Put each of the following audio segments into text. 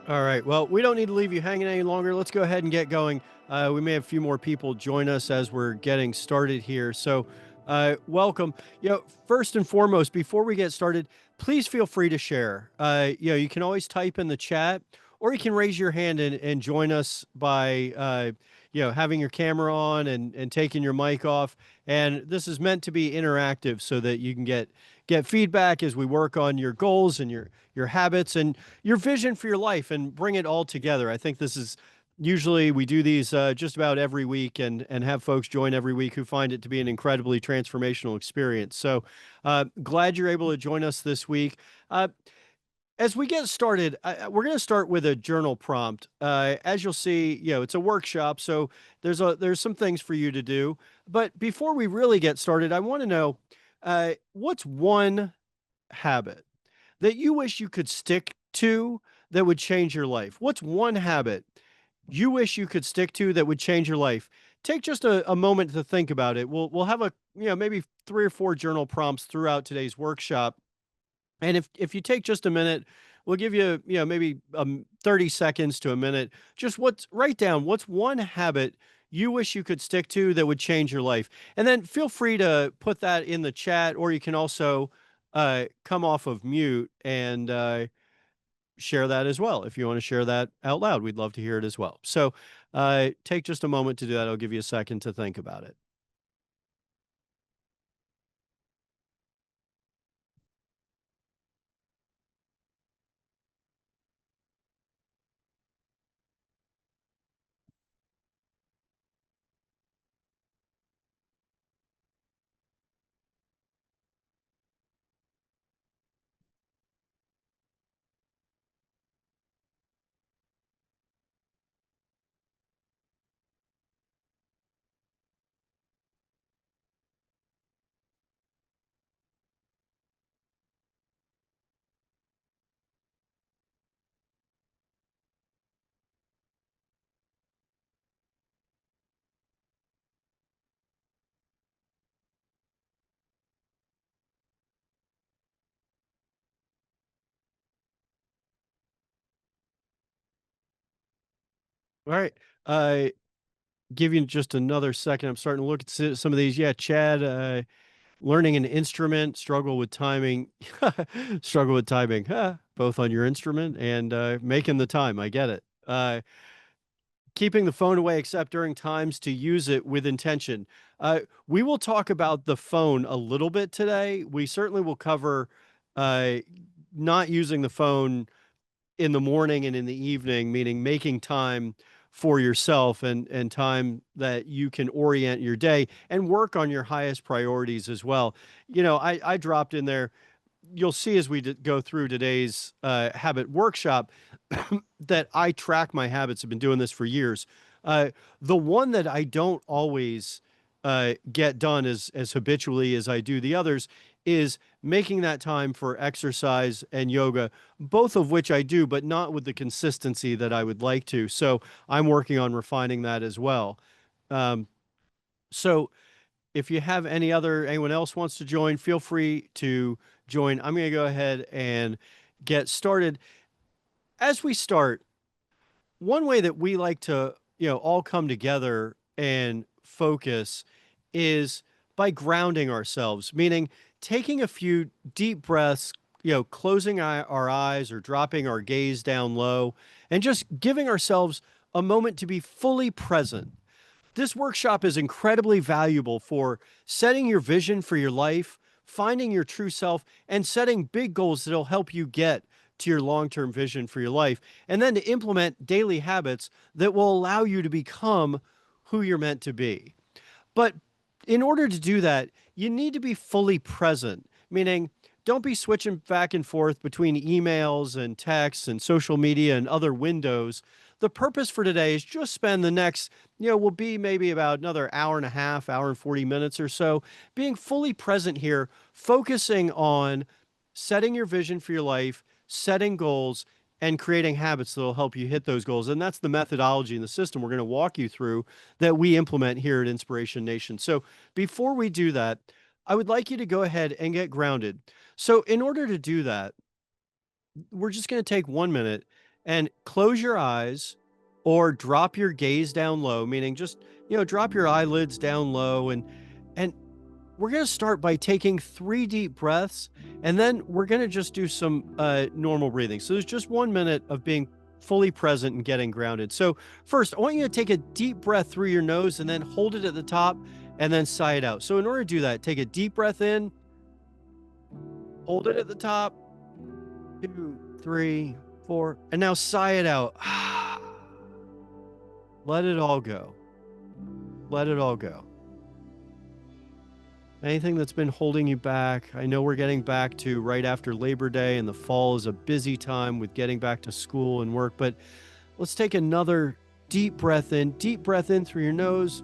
All right. Well, we don't need to leave you hanging any longer. Let's go ahead and get going. We may have a few more people join us as we're getting started here. So, welcome. First and foremost, before we get started, please feel free to share. You can always type in the chat, or you can raise your hand and join us by, having your camera on and taking your mic off. And this is meant to be interactive so that you can get feedback as we work on your goals and your habits and your vision for your life and bring it all together. I think this is usually we do these just about every week and have folks join every week who find it to be an incredibly transformational experience. So glad you're able to join us this week. As we get started, we're going to start with a journal prompt. As you'll see, it's a workshop, so there's some things for you to do. But before we really get started, I want to know what's one habit that you wish you could stick to that would change your life? What's one habit you wish you could stick to that would change your life? Take just a moment to think about it. We'll have maybe 3 or 4 journal prompts throughout today's workshop. And if you take just a minute, we'll give you, maybe 30 seconds to a minute. Just write down what's one habit you wish you could stick to that would change your life. And then feel free to put that in the chat, or you can also come off of mute and share that as well. If you want to share that out loud, we'd love to hear it as well. So take just a moment to do that. I'll give you a second to think about it. All right. Give you just another second. I'm starting to look at some of these. Yeah, Chad, learning an instrument, struggle with timing, struggle with timing, both on your instrument and making the time. I get it. Keeping the phone away except during times to use it with intention. We will talk about the phone a little bit today. We certainly will cover uh, not using the phone in the morning and in the evening, meaning making time for yourself and time that you can orient your day and work on your highest priorities as well. I dropped in there. You'll see as we go through today's habit workshop that I track my habits. I've been doing this for years. The one that I don't always get done as habitually as I do the others is making that time for exercise and yoga, both of which I do, but not with the consistency that I would like to. So I'm working on refining that as well. Um, so if you have anyone else wants to join, feel free to join. I'm going to go ahead and get started. As we start, one way that we like to, all come together and focus is by grounding ourselves, meaning taking a few deep breaths, closing our eyes or dropping our gaze down low and just giving ourselves a moment to be fully present. This workshop is incredibly valuable for setting your vision for your life, finding your true self, and setting big goals that'll help you get to your long term vision for your life, and then to implement daily habits that will allow you to become who you're meant to be. But in order to do that, you need to be fully present, meaning don't be switching back and forth between emails and texts and social media and other windows. The purpose for today is just spend the next, will be maybe about another hour and a half, hour and 40 minutes or so, being fully present here, focusing on setting your vision for your life, setting goals, and creating habits that will help you hit those goals. And that's the methodology and the system we're going to walk you through that we implement here at Inspiration Nation. So before we do that, I would like you to go ahead and get grounded. So in order to do that, we're just going to take 1 minute and close your eyes or drop your gaze down low, meaning just, drop your eyelids down low and we're going to start by taking 3 deep breaths, and then we're going to just do some normal breathing. So there's just 1 minute of being fully present and getting grounded. So first, I want you to take a deep breath through your nose and then hold it at the top and then sigh it out. So in order to do that, take a deep breath in, hold it at the top, 2, 3, 4, and now sigh it out. Let it all go. Let it all go. Anything that's been holding you back. I know we're getting back to right after Labor Day, and the fall is a busy time with getting back to school and work, but let's take another deep breath in through your nose.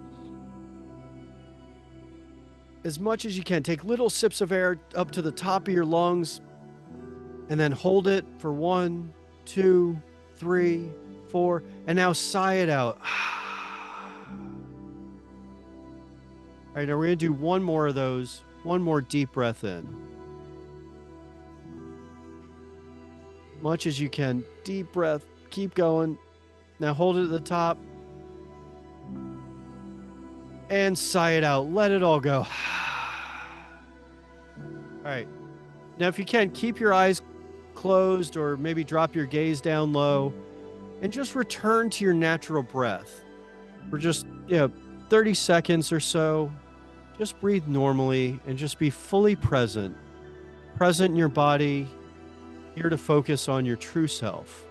As much as you can, take little sips of air up to the top of your lungs, and then hold it for 1, 2, 3, 4, and now sigh it out. All right, now we're going to do one more of those. One more deep breath in. Much as you can. Deep breath. Keep going. Now hold it at the top. And sigh it out. Let it all go. All right. Now, if you can, keep your eyes closed or maybe drop your gaze down low and just return to your natural breath for just, 30 seconds or so. Just breathe normally and just be fully present in your body, here to focus on your true self.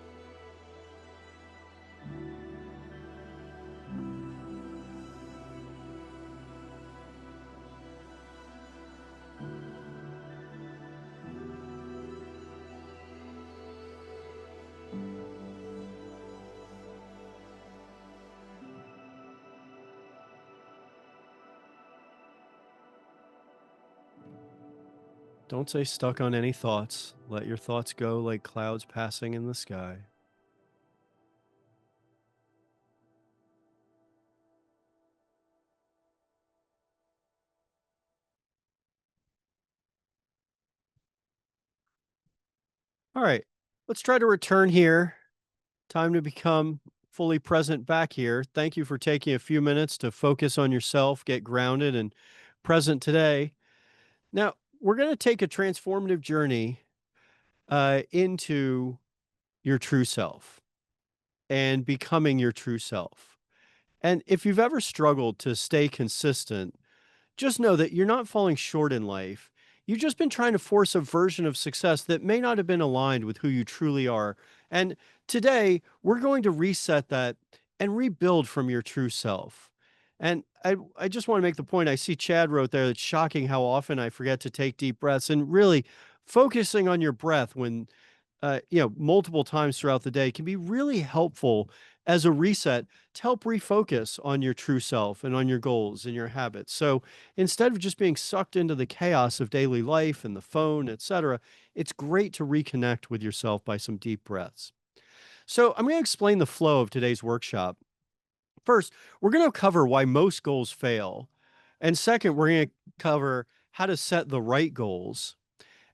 Don't stay stuck on any thoughts. Let your thoughts go like clouds passing in the sky. All right, let's try to return here. Time to become fully present back here. Thank you for taking a few minutes to focus on yourself, get grounded and present today. Now, we're going to take a transformative journey into your true self and becoming your true self. And if you've ever struggled to stay consistent, just know that you're not falling short in life. You've just been trying to force a version of success that may not have been aligned with who you truly are. And today, we're going to reset that and rebuild from your true self. And I just want to make the point. I see Chad wrote there, it's shocking how often I forget to take deep breaths, and really focusing on your breath when multiple times throughout the day can be really helpful as a reset to help refocus on your true self and on your goals and your habits. So instead of just being sucked into the chaos of daily life and the phone, etc., it's great to reconnect with yourself by some deep breaths. So I'm going to explain the flow of today's workshop. First, we're going to cover why most goals fail. And second, we're going to cover how to set the right goals.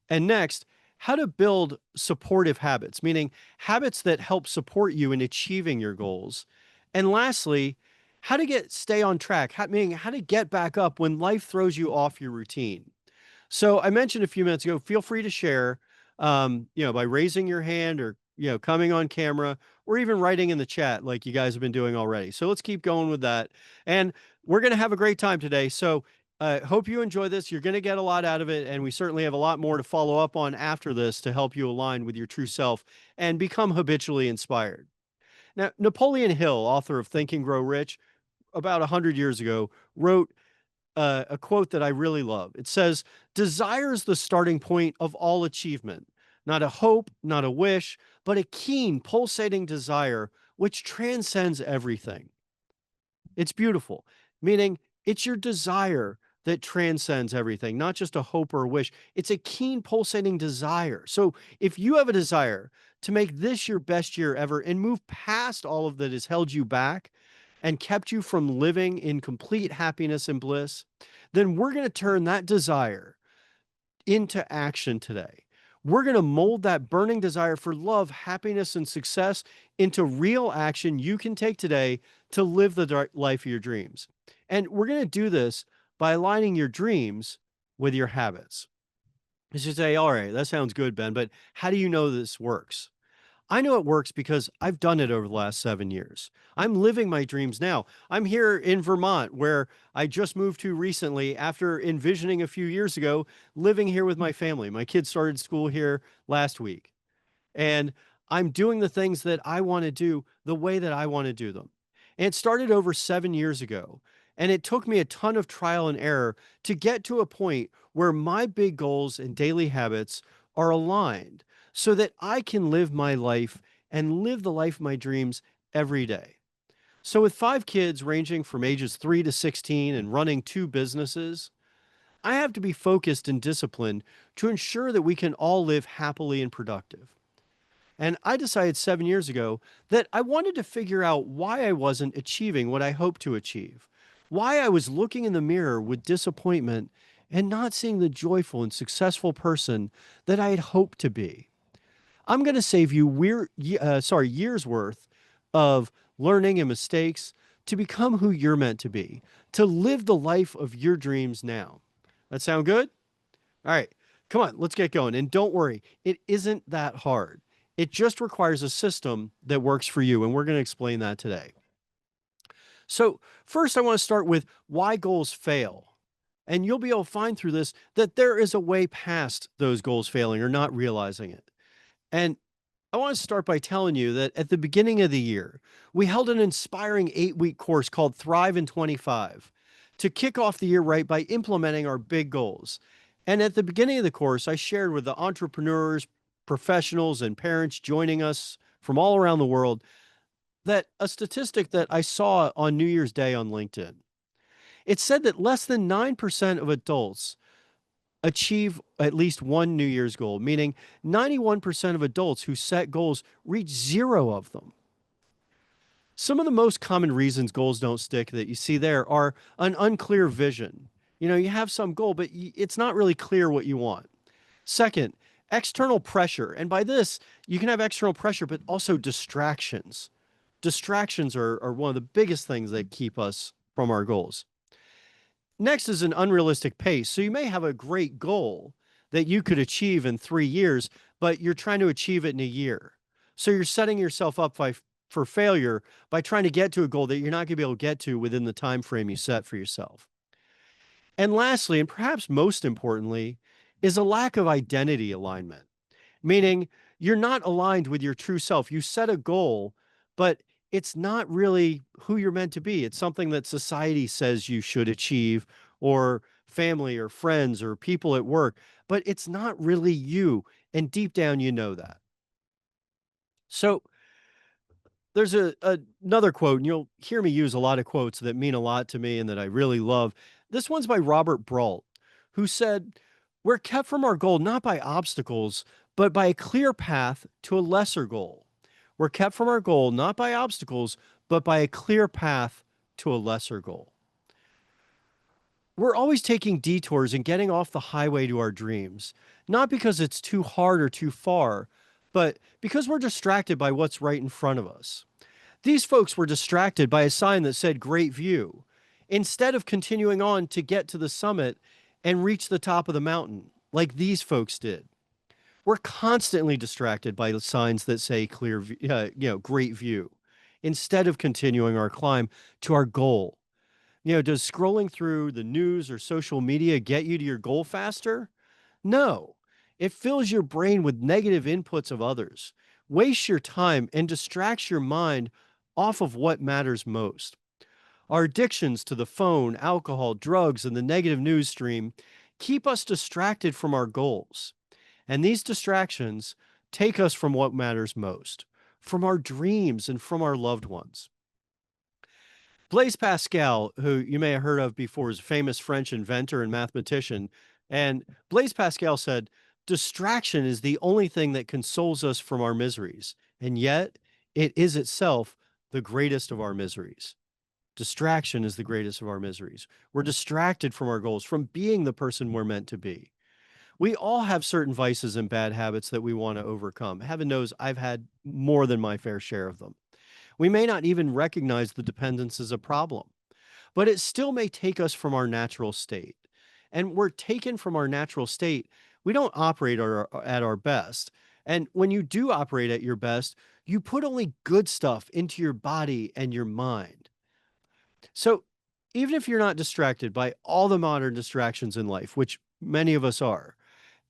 And next, how to build supportive habits, meaning habits that help support you in achieving your goals. And lastly, how to stay on track, meaning how to get back up when life throws you off your routine. So I mentioned a few minutes ago, feel free to share, by raising your hand or, coming on camera or even writing in the chat like you guys have been doing already. So let's keep going with that. And we're going to have a great time today. So hope you enjoy this. You're going to get a lot out of it. And we certainly have a lot more to follow up on after this to help you align with your true self and become habitually inspired. Now, Napoleon Hill, author of Think and Grow Rich, about 100 years ago, wrote a quote that I really love. It says, "Desire is the starting point of all achievement, not a hope, not a wish, but a keen, pulsating desire which transcends everything." It's beautiful, meaning it's your desire that transcends everything, not just a hope or a wish. It's a keen, pulsating desire. So if you have a desire to make this your best year ever and move past all of that has held you back and kept you from living in complete happiness and bliss, then we're going to turn that desire into action today. We're going to mold that burning desire for love, happiness, and success into real action you can take today to live the life of your dreams. And we're going to do this by aligning your dreams with your habits. You should say, all right, that sounds good, Ben, but how do you know this works? I know it works because I've done it over the last 7 years. I'm living my dreams now. I'm here in Vermont, where I just moved to recently after envisioning a few years ago living here with my family. My kids started school here last week, and I'm doing the things that I want to do the way that I want to do them. And it started over 7 years ago. And it took me a ton of trial and error to get to a point where my big goals and daily habits are aligned so that I can live my life and live the life of my dreams every day. So, with 5 kids ranging from ages 3 to 16 and running 2 businesses, I have to be focused and disciplined to ensure that we can all live happily and productive. And I decided 7 years ago that I wanted to figure out why I wasn't achieving what I hoped to achieve, why I was looking in the mirror with disappointment and not seeing the joyful and successful person that I had hoped to be. I'm going to save you years worth of learning and mistakes to become who you're meant to be, to live the life of your dreams now. That sound good? All right, come on, let's get going. And don't worry, it isn't that hard. It just requires a system that works for you, and we're going to explain that today. So, first, I want to start with why goals fail. And you'll be able to find through this that there is a way past those goals failing or not realizing it. And I want to start by telling you that at the beginning of the year, we held an inspiring 8-week course called Thrive in 25 to kick off the year right by implementing our big goals. And at the beginning of the course, I shared with the entrepreneurs, professionals, and parents joining us from all around the world that a statistic that I saw on New Year's Day on LinkedIn. It said that less than 9% of adults achieve at least one New Year's goal, meaning 91% of adults who set goals reach 0 of them. Some of the most common reasons goals don't stick that you see there are an unclear vision. You have some goal, but it's not really clear what you want. Second, external pressure. And by this, you can have external pressure, but also distractions. Distractions are one of the biggest things that keep us from our goals. Next is an unrealistic pace. So you may have a great goal that you could achieve in 3 years, but you're trying to achieve it in a year. So you're setting yourself up for failure by trying to get to a goal that you're not going to be able to get to within the time frame you set for yourself. And lastly, and perhaps most importantly, is a lack of identity alignment, meaning you're not aligned with your true self. You set a goal, but it's not really who you're meant to be. It's something that society says you should achieve, or family or friends or people at work, but it's not really you. And deep down, you know that. So there's another quote, and you'll hear me use a lot of quotes that mean a lot to me and that I really love. This one's by Robert Brault, who said, "We're kept from our goal not by obstacles, but by a clear path to a lesser goal. We're kept from our goal not by obstacles, but by a clear path to a lesser goal." We're always taking detours and getting off the highway to our dreams, not because it's too hard or too far, but because we're distracted by what's right in front of us. These folks were distracted by a sign that said "Great View," instead of continuing on to get to the summit and reach the top of the mountain, like these folks did. We're constantly distracted by the signs that say "Great View," instead of continuing our climb to our goal. Does scrolling through the news or social media get you to your goal faster? No. It fills your brain with negative inputs of others, wastes your time, and distracts your mind off of what matters most. Our addictions to the phone, alcohol, drugs, and the negative news stream keep us distracted from our goals. And these distractions take us from what matters most, from our dreams and from our loved ones. Blaise Pascal, who you may have heard of before, is a famous French inventor and mathematician. And Blaise Pascal said, "Distraction is the only thing that consoles us from our miseries, and yet it is itself the greatest of our miseries." Distraction is the greatest of our miseries. We're distracted from our goals, from being the person we're meant to be. We all have certain vices and bad habits that we want to overcome. Heaven knows I've had more than my fair share of them. We may not even recognize the dependence as a problem, but it still may take us from our natural state. And we're taken from our natural state. We don't operate at our best. And when you do operate at your best, you put only good stuff into your body and your mind. So even if you're not distracted by all the modern distractions in life, which many of us are,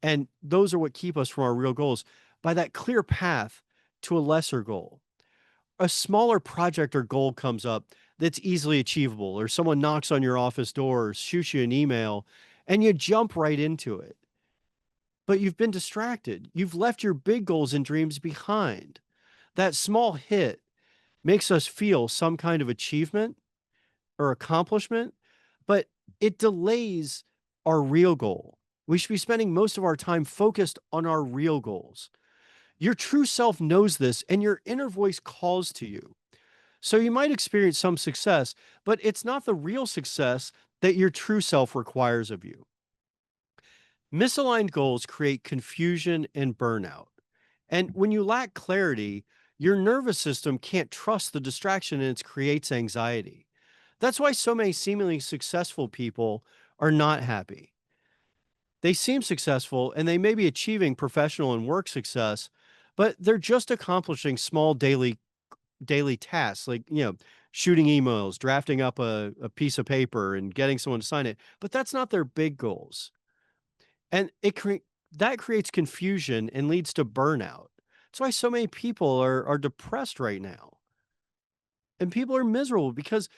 and those are what keep us from our real goals, by that clear path to a lesser goal, a smaller project or goal comes up that's easily achievable, or someone knocks on your office door or shoots you an email, and you jump right into it. But you've been distracted. You've left your big goals and dreams behind. That small hit makes us feel some kind of achievement or accomplishment, but it delays our real goal. We should be spending most of our time focused on our real goals. Your true self knows this, and your inner voice calls to you. So you might experience some success, but it's not the real success that your true self requires of you. Misaligned goals create confusion and burnout. And when you lack clarity, your nervous system can't trust the distraction and it creates anxiety. That's why so many seemingly successful people are not happy. They seem successful and they may be achieving professional and work success, but they're just accomplishing small daily tasks like, shooting emails, drafting up a piece of paper and getting someone to sign it. But that's not their big goals. And that creates confusion and leads to burnout. That's why so many people are depressed right now. And people are miserable because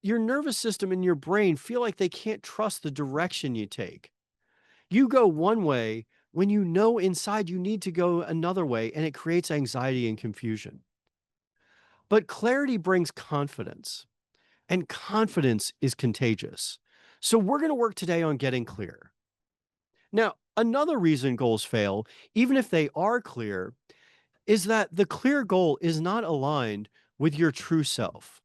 your nervous system and your brain feel like they can't trust the direction you take. You go one way when you know inside you need to go another way, and it creates anxiety and confusion. But clarity brings confidence, and confidence is contagious. So we're going to work today on getting clear. Now, another reason goals fail, even if they are clear, is that the clear goal is not aligned with your true self.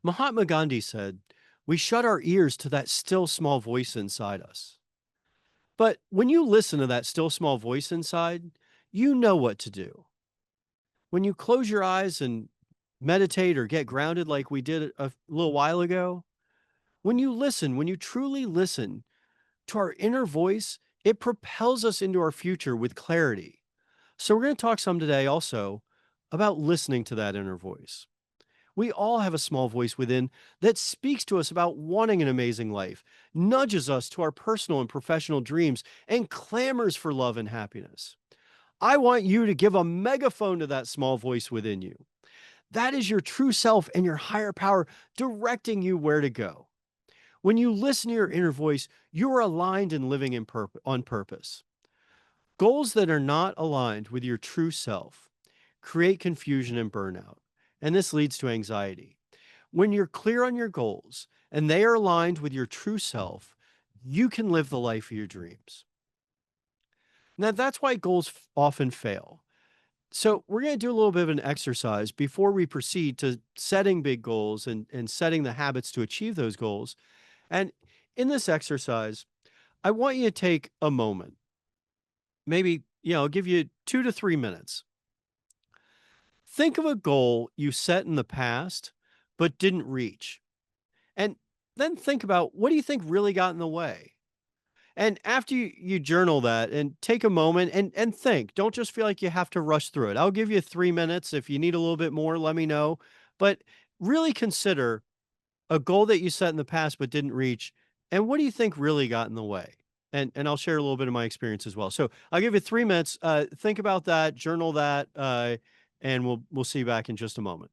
Mahatma Gandhi said, "We shut our ears to that still small voice inside us." But when you listen to that still small voice inside, you know what to do. When you close your eyes and meditate or get grounded like we did a little while ago, when you truly listen to our inner voice, it propels us into our future with clarity. So, we're going to talk some today also about listening to that inner voice. We all have a small voice within that speaks to us about wanting an amazing life, nudges us to our personal and professional dreams, and clamors for love and happiness. I want you to give a megaphone to that small voice within you. That is your true self and your higher power directing you where to go. When you listen to your inner voice, you are aligned and living on purpose. Goals that are not aligned with your true self create confusion and burnout, and this leads to anxiety. When you're clear on your goals and they are aligned with your true self, you can live the life of your dreams. Now, that's why goals often fail. So, we're going to do a little bit of an exercise before we proceed to setting big goals and setting the habits to achieve those goals. And in this exercise, I want you to take a moment, maybe, I'll give you 2 to 3 minutes. Think of a goal you set in the past but didn't reach. And then think about, what do you think really got in the way? And after you journal that and take a moment and think, don't just feel like you have to rush through it. I'll give you 3 minutes. If you need a little bit more, let me know. But really consider a goal that you set in the past but didn't reach. And what do you think really got in the way? And I'll share a little bit of my experience as well. So I'll give you 3 minutes. Think about that, journal that, and we'll see you back in just a moment.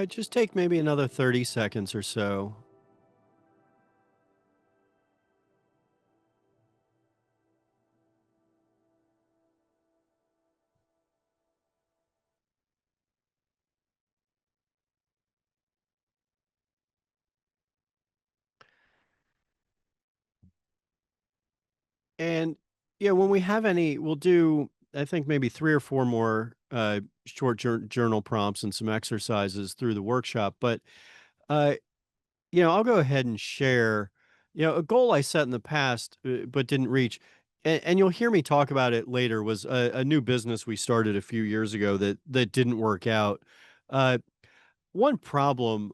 Just take maybe another 30 seconds or so. And yeah, when we have any, we'll do, I think maybe 3 or 4 more short journal prompts and some exercises through the workshop. But uh, I'll go ahead and share, a goal I set in the past but didn't reach. And you'll hear me talk about it later. Was a new business we started a few years ago that didn't work out. Uh, One problem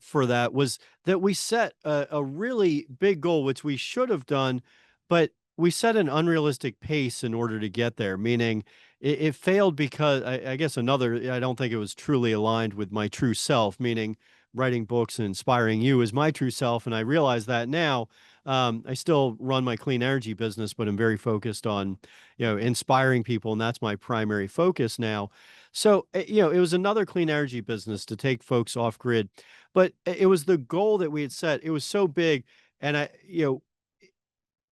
for that was that we set a really big goal, which we should have done, but we set an unrealistic pace in order to get there, meaning it failed because I guess I don't think it was truly aligned with my true self, meaning writing books and inspiring you is my true self. And I realize that now. I still run my clean energy business, but I'm very focused on, inspiring people. And that's my primary focus now. So, it was another clean energy business to take folks off grid, but it was the goal that we had set. It was so big, and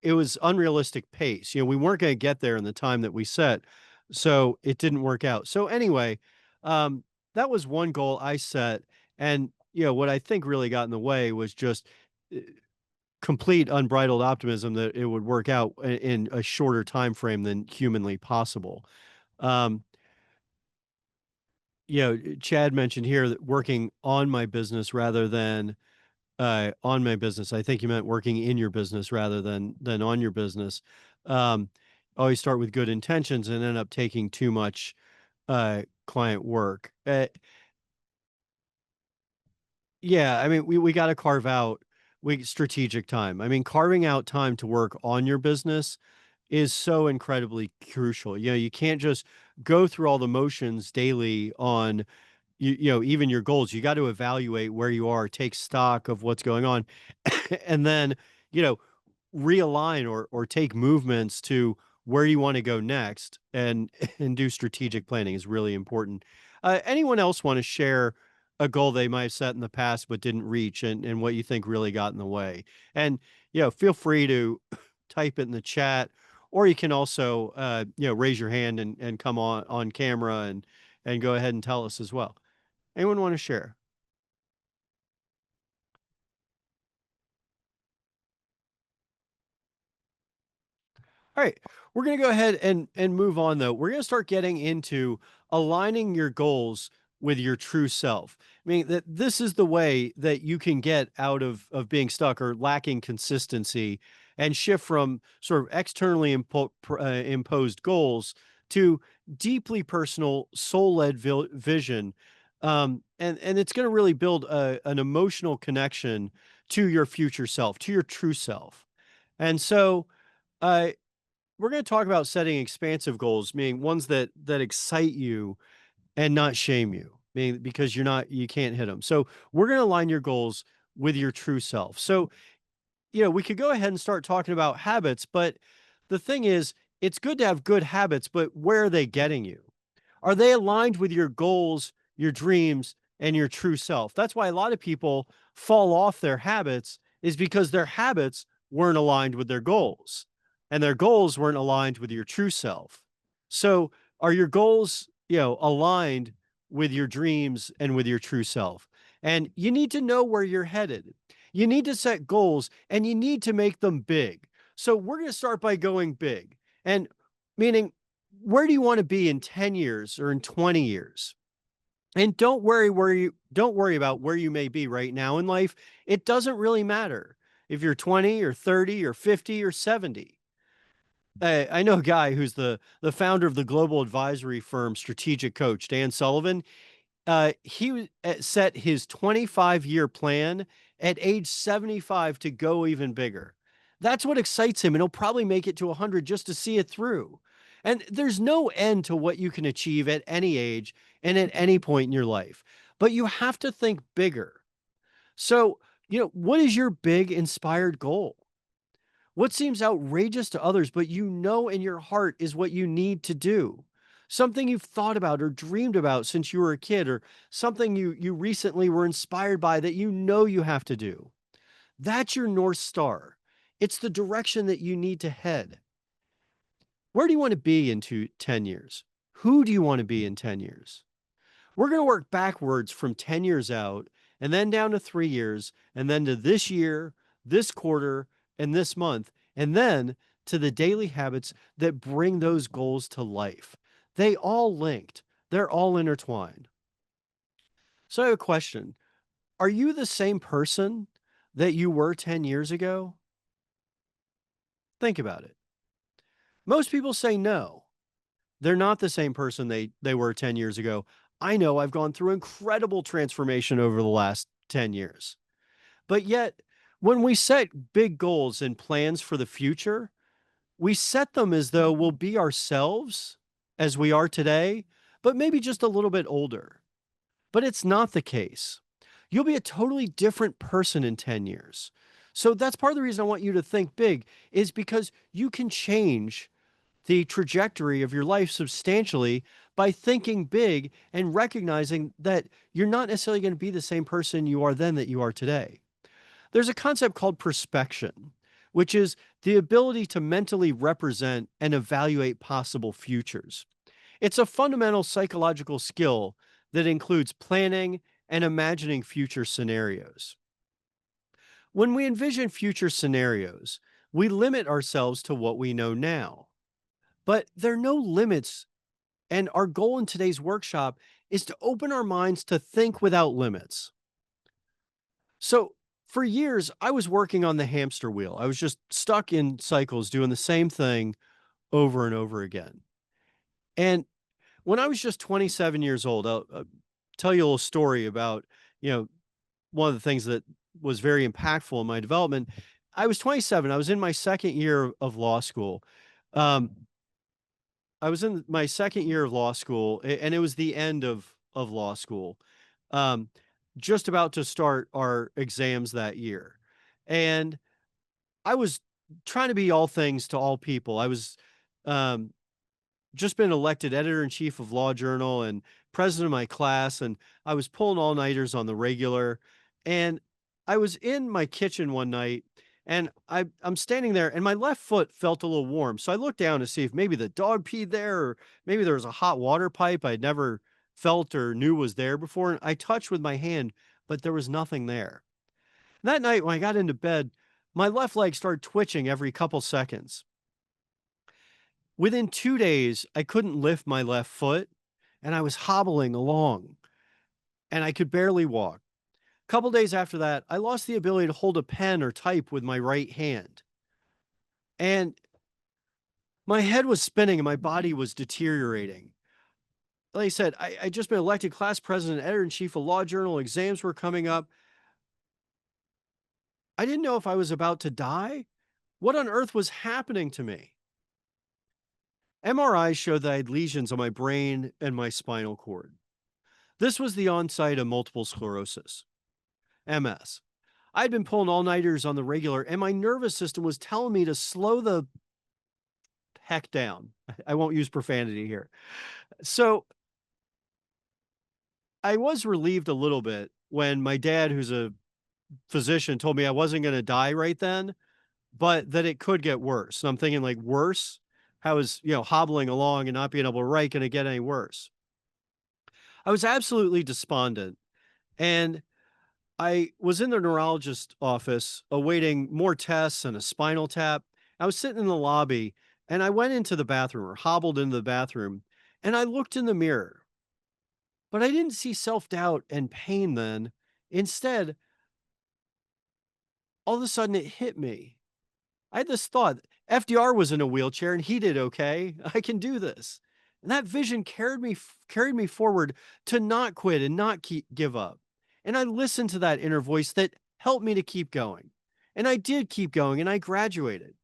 it was unrealistic pace. We weren't going to get there in the time that we set, so it didn't work out. So anyway, um, that was one goal I set, and what I think really got in the way was just uh, complete unbridled optimism that it would work out in a shorter time frame than humanly possible. Um, Chad mentioned here that working on my business rather than on my business. I think you meant working in your business rather than on your business. Um, Always start with good intentions and end up taking too much client work. Yeah, I mean, we got to carve out we strategic time. I mean, carving out time to work on your business is so incredibly crucial. You can't just go through all the motions daily on even your goals. You got to evaluate where you are, take stock of what's going on, and then, you know, realign or take movements to where you want to go next and and do strategic planning is really important. Anyone else want to share a goal they might have set in the past but didn't reach and what you think really got in the way? And feel free to type it in the chat, or you can also raise your hand and come on camera and go ahead and tell us as well. Anyone want to share? All right, we're going to go ahead and move on though. We're going to start getting into aligning your goals with your true self. I mean that this is the way that you can get out of being stuck or lacking consistency and shift from sort of externally imposed goals to deeply personal soul-led vision. And it's going to really build an emotional connection to your future self, to your true self. And so uh, we're going to talk about setting expansive goals, meaning ones that excite you and not shame you, meaning because you can't hit them. So we're going to align your goals with your true self. So we could go ahead and start talking about habits, but the thing is, it's good to have good habits, but where are they getting you? Are they aligned with your goals, your dreams, and your true self? That's why a lot of people fall off their habits is because their habits weren't aligned with their goals and their goals weren't aligned with your true self. So, are your goals, aligned with your dreams and with your true self? And you need to know where you're headed. You need to set goals and you need to make them big. So, we're going to start by going big. And meaning, where do you want to be in 10 years or in 20 years? And don't worry about where you may be right now in life. It doesn't really matter if you're 20 or 30 or 50 or 70. I know a guy who's the founder of the global advisory firm Strategic Coach, Dan Sullivan. Set his 25-year plan at age 75 to go even bigger. That's what excites him, and he'll probably make it to 100 just to see it through. And there's no end to what you can achieve at any age and at any point in your life, but you have to think bigger. So, what is your big inspired goal? What seems outrageous to others, but in your heart is what you need to do? something you've thought about or dreamed about since you were a kid, or something you recently were inspired by that you know you have to do. That's your North Star. It's the direction that you need to head. Where do you want to be in 10 years? Who do you want to be in 10 years? We're going to work backwards from 10 years out and then down to 3 years and then to this year, this quarter, and this month, and then to the daily habits that bring those goals to life. They all linked. They're all intertwined. So I have a question. Are you the same person that you were 10 years ago? Think about it. Most people say no. They're not the same person they were 10 years ago. I know I've gone through incredible transformation over the last 10 years. But yet, when we set big goals and plans for the future, we set them as though we'll be ourselves as we are today, but maybe just a little bit older. But it's not the case. You'll be a totally different person in 10 years. So that's part of the reason I want you to think big, is because you can change the trajectory of your life substantially by thinking big and recognizing that you're not necessarily going to be the same person you are then that you are today. There's a concept called perspection, which is the ability to mentally represent and evaluate possible futures. It's a fundamental psychological skill that includes planning and imagining future scenarios. When we envision future scenarios, we limit ourselves to what we know now. But there are no limits. And our goal in today's workshop is to open our minds to think without limits. So, for years, I was working on the hamster wheel. I was just stuck in cycles doing the same thing over and over again. And when I was just 27 years old, I'll tell you a little story about, you know, one of the things that was very impactful in my development. I was 27. I was in my second year of law school. Um, I was in my second year of law school, and it was the end of law school. Um, just about to start our exams that year. And I was trying to be all things to all people. I was um, just been elected editor in chief of Law Journal and president of my class, and I was pulling all nighters on the regular. And I was in my kitchen one night, and I'm standing there, and my left foot felt a little warm. So I looked down to see if maybe the dog peed there, or maybe there was a hot water pipe I'd never felt or knew was there before. And I touched with my hand, but there was nothing there. That night, when I got into bed, my left leg started twitching every couple seconds. Within 2 days, I couldn't lift my left foot, and I was hobbling along, and I could barely walk. A couple days after that, I lost the ability to hold a pen or type with my right hand. And my head was spinning and my body was deteriorating. Like I said, I just been elected class president, editor in chief of Law Journal. Exams were coming up. I didn't know if I was about to die. What on earth was happening to me? MRIs showed that I had lesions on my brain and my spinal cord. This was the onset of multiple sclerosis, MS. I'd been pulling all-nighters on the regular, and my nervous system was telling me to slow the heck down. I won't use profanity here. So I was relieved a little bit when my dad, who's a physician, told me I wasn't going to die right then, but that it could get worse. And I'm thinking, like, worse? How is, hobbling along and not being able to write going to get any worse? I was absolutely despondent. And I was in the neurologist's office awaiting more tests and a spinal tap. I was sitting in the lobby and I went into the bathroom, or hobbled into the bathroom, and I looked in the mirror. But I didn't see self doubt and pain then. Instead, all of a sudden it hit me. I had this thought: FDR was in a wheelchair and he did okay. I can do this. And that vision carried me forward to not quit and not give up. And I listened to that inner voice that helped me to keep going. And I did keep going, and I graduated.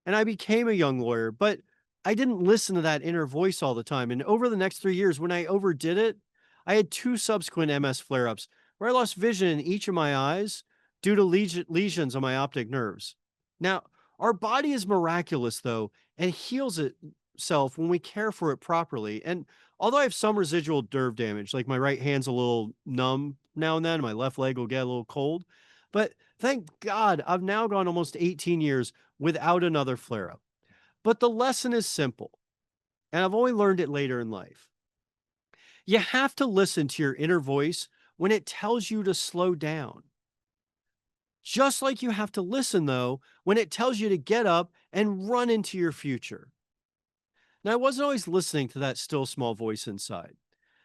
And I became a young lawyer, but I didn't listen to that inner voice all the time. And over the next 3 years, when I overdid it, I had 2 subsequent MS flare ups where I lost vision in each of my eyes due to lesions on my optic nerves. Now, our body is miraculous, though, and heals it self when we care for it properly. And although I have some residual nerve damage, like my right hand's a little numb now and then, my left leg will get a little cold. But thank God I've now gone almost 18 years without another flare up. But the lesson is simple, and I've only learned it later in life. You have to listen to your inner voice when it tells you to slow down. Just like you have to listen, though, when it tells you to get up and run into your future. Now, I wasn't always listening to that still small voice inside.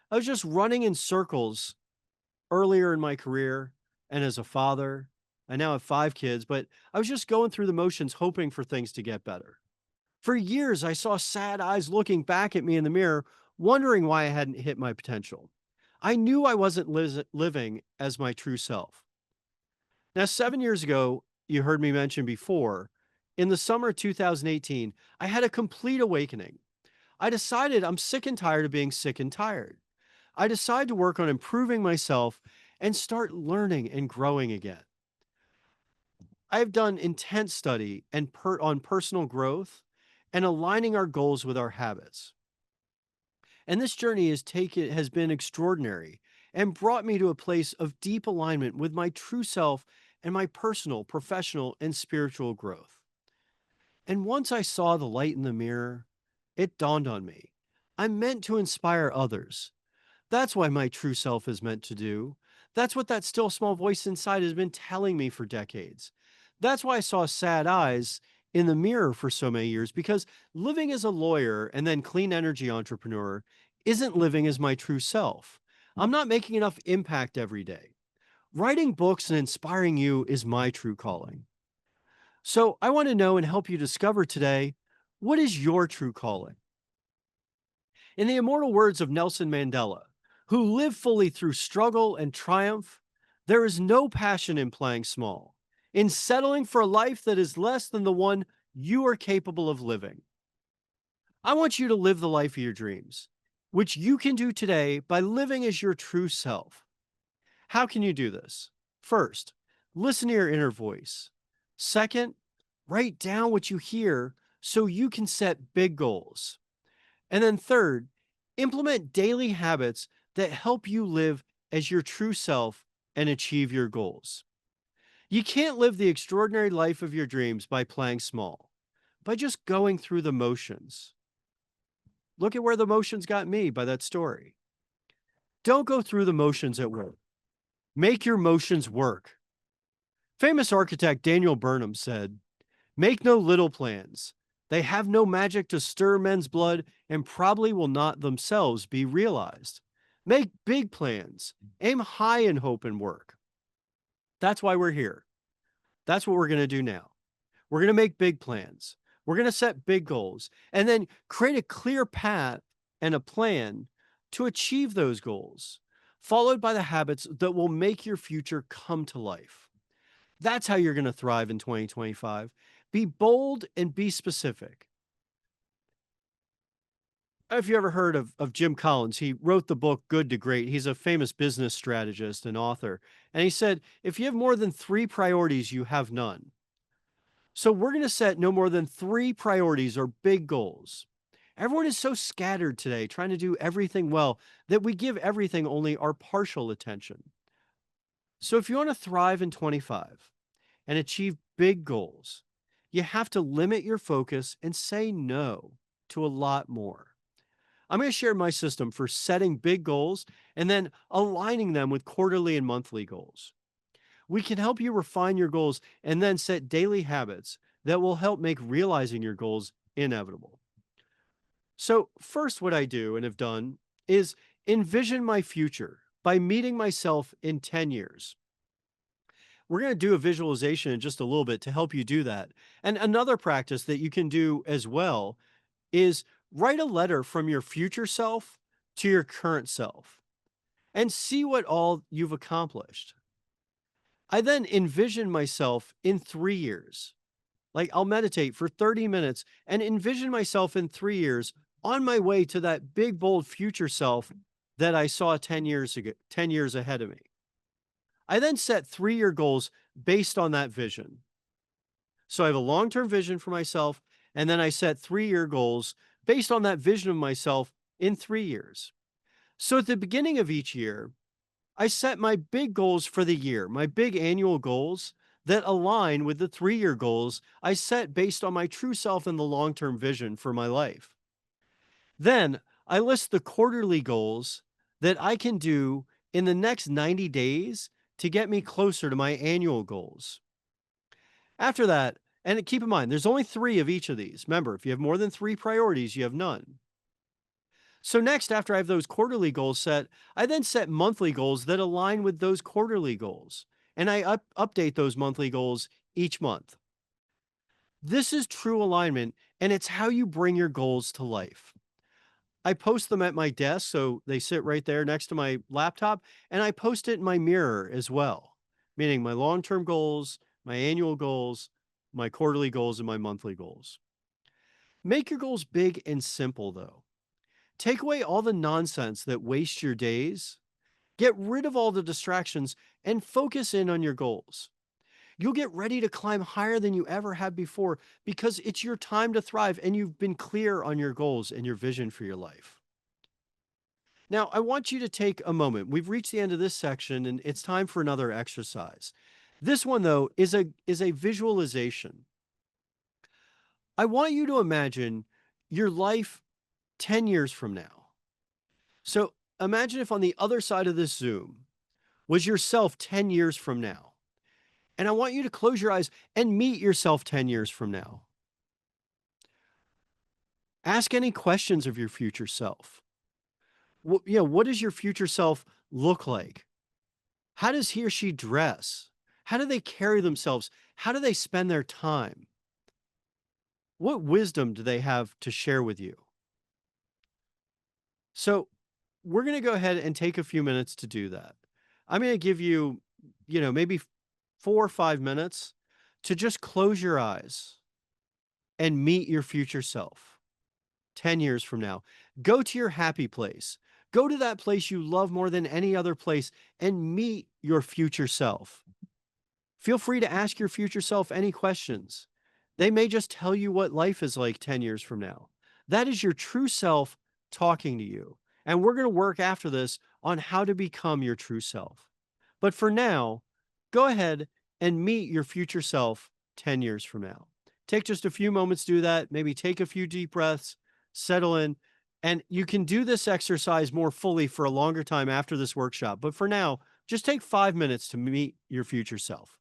I was just running in circles earlier in my career and as a father. I now have 5 kids, but I was just going through the motions hoping for things to get better. For years, I saw sad eyes looking back at me in the mirror, wondering why I hadn't hit my potential. I knew I wasn't living as my true self. Now, 7 years ago, you heard me mention before, in the summer of 2018, I had a complete awakening. I decided I'm sick and tired of being sick and tired. I decided to work on improving myself and start learning and growing again. I've done intense study and on personal growth and aligning our goals with our habits. And this journey has been extraordinary and brought me to a place of deep alignment with my true self and my personal, professional, and spiritual growth. And once I saw the light in the mirror, it dawned on me. I'm meant to inspire others. That's why my true self is meant to do. That's what that still small voice inside has been telling me for decades. That's why I saw sad eyes in the mirror for so many years, because living as a lawyer and then clean energy entrepreneur isn't living as my true self. I'm not making enough impact every day. Writing books and inspiring you is my true calling. So I want to know and help you discover today, what is your true calling? In the immortal words of Nelson Mandela, who lived fully through struggle and triumph, there is no passion in playing small, in settling for a life that is less than the one you are capable of living. I want you to live the life of your dreams, which you can do today by living as your true self. How can you do this? First, listen to your inner voice. Second, write down what you hear so you can set big goals. And then third, implement daily habits that help you live as your true self and achieve your goals. You can't live the extraordinary life of your dreams by playing small, by just going through the motions. Look at where the motions got me by that story. Don't go through the motions at work. Make your motions work. Famous architect Daniel Burnham said, "Make no little plans. They have no magic to stir men's blood and probably will not themselves be realized. Make big plans. Aim high in hope and work." That's why we're here. That's what we're going to do now. We're going to make big plans. We're going to set big goals and then create a clear path and a plan to achieve those goals, followed by the habits that will make your future come to life. That's how you're going to thrive in 2025. Be bold and be specific. If you ever heard of Jim Collins, he wrote the book Good to Great. He's a famous business strategist and author. And he said, if you have more than 3 priorities, you have none. So we're going to set no more than 3 priorities or big goals. Everyone is so scattered today, trying to do everything well, that we give everything only our partial attention. So if you want to thrive in 25 and achieve big goals, you have to limit your focus and say no to a lot more. I'm going to share my system for setting big goals and then aligning them with quarterly and monthly goals. We can help you refine your goals and then set daily habits that will help make realizing your goals inevitable. So, first, what I do and have done is envision my future by meeting myself in 10 years. We're going to do a visualization in just a little bit to help you do that. And another practice that you can do as well is write a letter from your future self to your current self and see what all you've accomplished. I then envision myself in 3 years. Like I'll meditate for 30 minutes and envision myself in 3 years on my way to that big, bold future self that I saw 10 years ago, 10 years ahead of me. I then set 3-year goals based on that vision. So I have a long-term vision for myself, and then I set 3-year goals based on that vision of myself in 3 years. So at the beginning of each year, I set my big goals for the year, my big annual goals that align with the 3 year goals I set based on my true self and the long term vision for my life. Then I list the quarterly goals that I can do in the next 90 days to get me closer to my annual goals. After that, and keep in mind, there's only three of each of these. Remember, if you have more than three priorities, you have none. So, next, after I have those quarterly goals set, I then set monthly goals that align with those quarterly goals. And I update those monthly goals each month. This is true alignment, and it's how you bring your goals to life. I post them at my desk, so they sit right there next to my laptop, and I post it in my mirror as well, meaning my long term goals, my annual goals, my quarterly goals, and my monthly goals. Make your goals big and simple, though. Take away all the nonsense that wastes your days, get rid of all the distractions, and focus in on your goals. You'll get ready to climb higher than you ever have before because it's your time to thrive and you've been clear on your goals and your vision for your life. Now, I want you to take a moment. We've reached the end of this section and it's time for another exercise. This one though is a visualization. I want you to imagine your life 10 years from now. So, imagine if on the other side of this Zoom was yourself 10 years from now. And I want you to close your eyes and meet yourself 10 years from now. Ask any questions of your future self. What does your future self look like? How does he or she dress? How do they carry themselves? How do they spend their time? What wisdom do they have to share with you? So, we're going to go ahead and take a few minutes to do that. I'm going to give you, maybe 4 or 5 minutes to just close your eyes and meet your future self 10 years from now. Go to your happy place. Go to that place you love more than any other place and meet your future self. Feel free to ask your future self any questions. They may just tell you what life is like 10 years from now. That is your true self talking to you. And we're going to work after this on how to become your true self. But for now, go ahead and meet your future self 10 years from now. Take just a few moments to do that. Maybe take a few deep breaths, settle in, and you can do this exercise more fully for a longer time after this workshop. But for now, just take 5 minutes to meet your future self.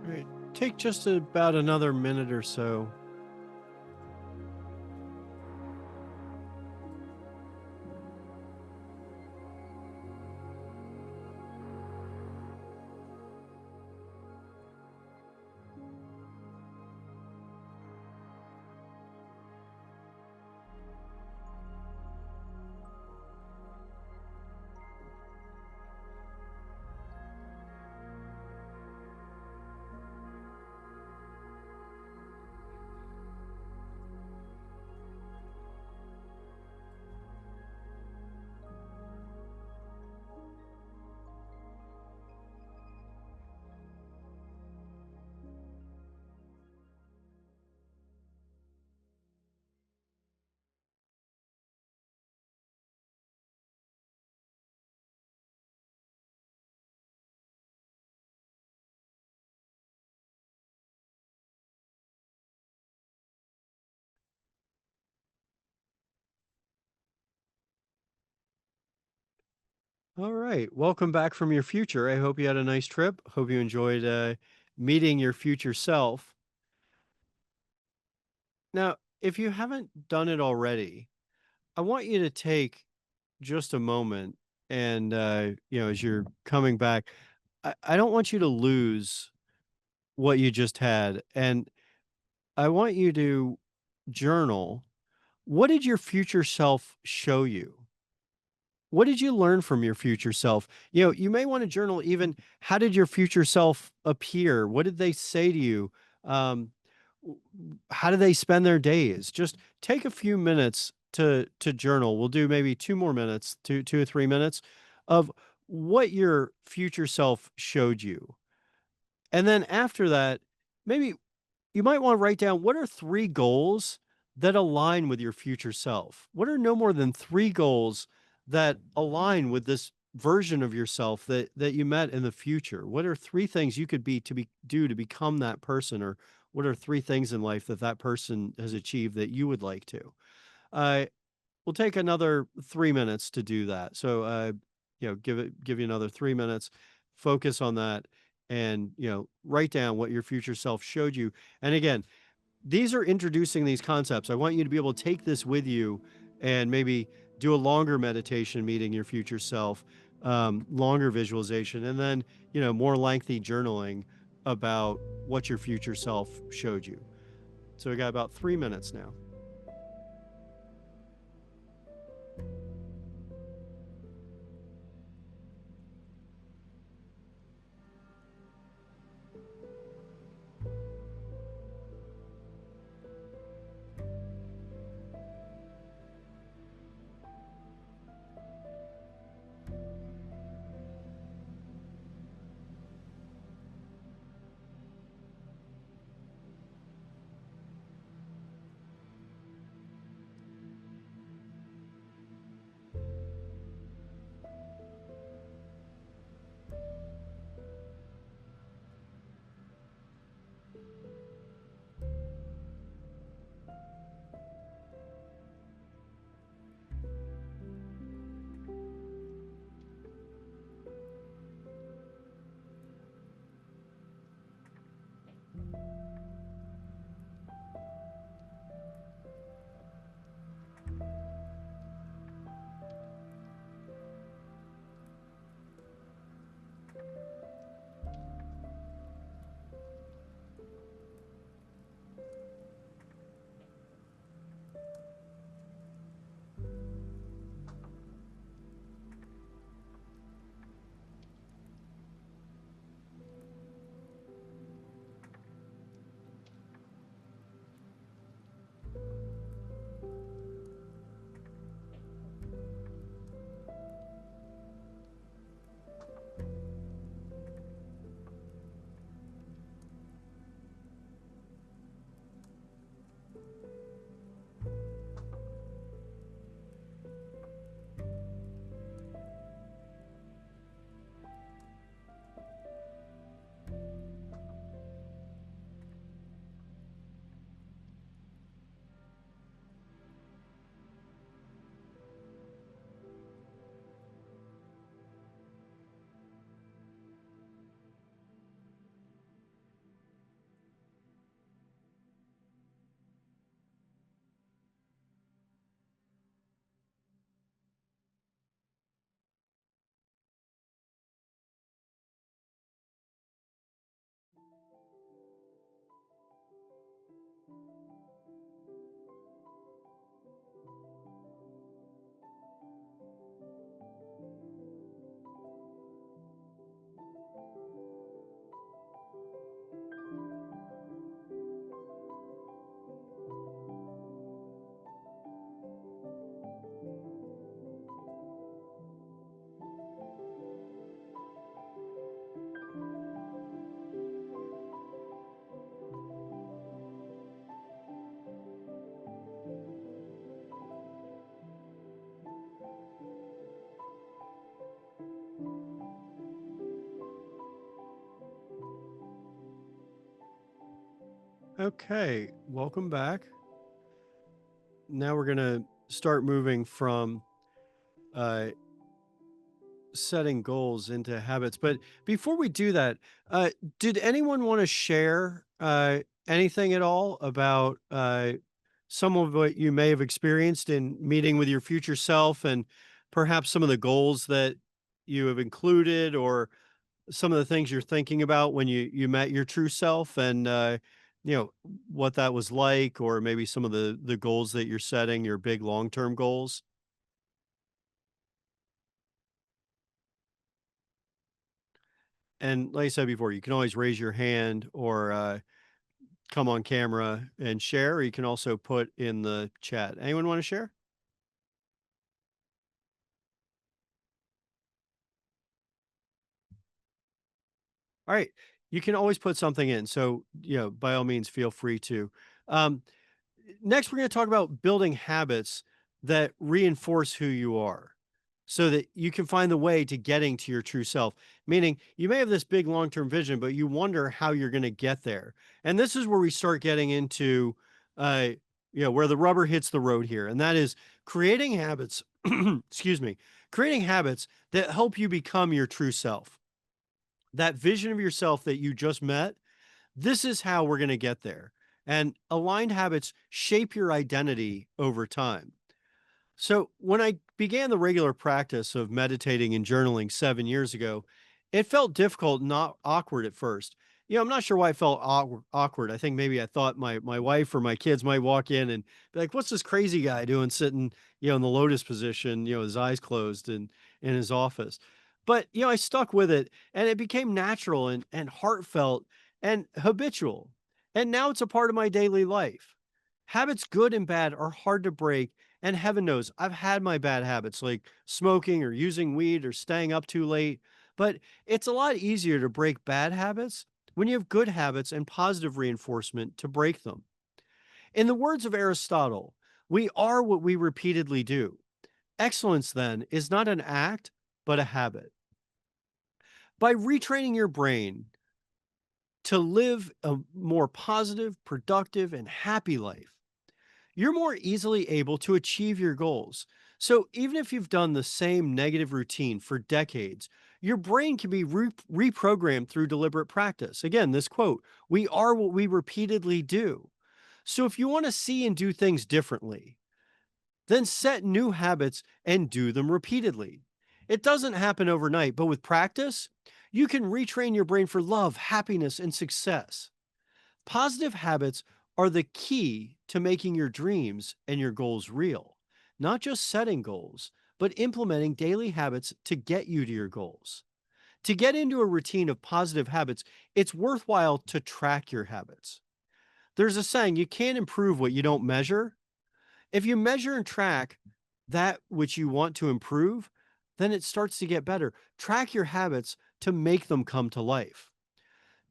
Right. Take just about another minute or so. All right. Welcome back from your future. I hope you had a nice trip. Hope you enjoyed meeting your future self. Now, if you haven't done it already, I want you to take just a moment and, as you're coming back, I don't want you to lose what you just had. And I want you to journal. What did your future self show you? What did you learn from your future self? You may want to journal even how did your future self appear? What did they say to you? Um, how do they spend their days? Just take a few minutes to journal. We'll do maybe 2 more minutes, two or 3 minutes of what your future self showed you. And then after that, maybe you might want to write down what are 3 goals that align with your future self? What are no more than 3 goals that align with this version of yourself that you met in the future? What are 3 things you could do to become that person, or what are 3 things in life that that person has achieved that you would like to? Uh, we'll take another 3 minutes to do that. So, give you another 3 minutes, focus on that, and write down what your future self showed you. And again, these are introducing these concepts. I want you to be able to take this with you and maybe do a longer meditation meeting your future self, longer visualization, and then more lengthy journaling about what your future self showed you. So we got about 3 minutes now. Okay, welcome back. Now we're going to start moving from uh, setting goals into habits. But before we do that, did anyone want to share anything at all about some of what you may have experienced in meeting with your future self and perhaps some of the goals that you have included or some of the things you're thinking about when you met your true self and you know what that was like or maybe some of the goals that you're setting, your big long-term goals? And like I said before, you can always raise your hand or come on camera and share, or you can also put in the chat. Anyone want to share? All right. You can always put something in. So, by all means, feel free to. Um, Next, we're going to talk about building habits that reinforce who you are so that you can find the way to getting to your true self. Meaning, you may have this big long term vision, but you wonder how you're going to get there. And this is where we start getting into, uh, where the rubber hits the road here. And that is creating habits, excuse me, creating habits that help you become your true self. That vision of yourself that you just met, this is how we're going to get there. And aligned habits shape your identity over time. So, when I began the regular practice of meditating and journaling 7 years ago, it felt difficult, not awkward at first. I'm not sure why I felt awkward. I think maybe I thought my wife or my kids might walk in and be like, "What's this crazy guy doing sitting, in the lotus position, his eyes closed in his office?" But I stuck with it, and it became natural and heartfelt and habitual. And now it's a part of my daily life. Habits, good and bad, are hard to break, and heaven knows, I've had my bad habits like smoking or using weed or staying up too late. But it's a lot easier to break bad habits when you have good habits and positive reinforcement to break them. In the words of Aristotle, we are what we repeatedly do. Excellence, then, is not an act, but a habit. By retraining your brain to live a more positive, productive, and happy life, you're more easily able to achieve your goals. So, even if you've done the same negative routine for decades, your brain can be reprogrammed through deliberate practice. Again, this quote, we are what we repeatedly do. So, if you want to see and do things differently, then set new habits and do them repeatedly. It doesn't happen overnight, but with practice, you can retrain your brain for love, happiness, and success. Positive habits are the key to making your dreams and your goals real, not just setting goals, but implementing daily habits to get you to your goals. To get into a routine of positive habits, it's worthwhile to track your habits. There's a saying, you can't improve what you don't measure. If you measure and track that which you want to improve, then it starts to get better. Track your habits to make them come to life.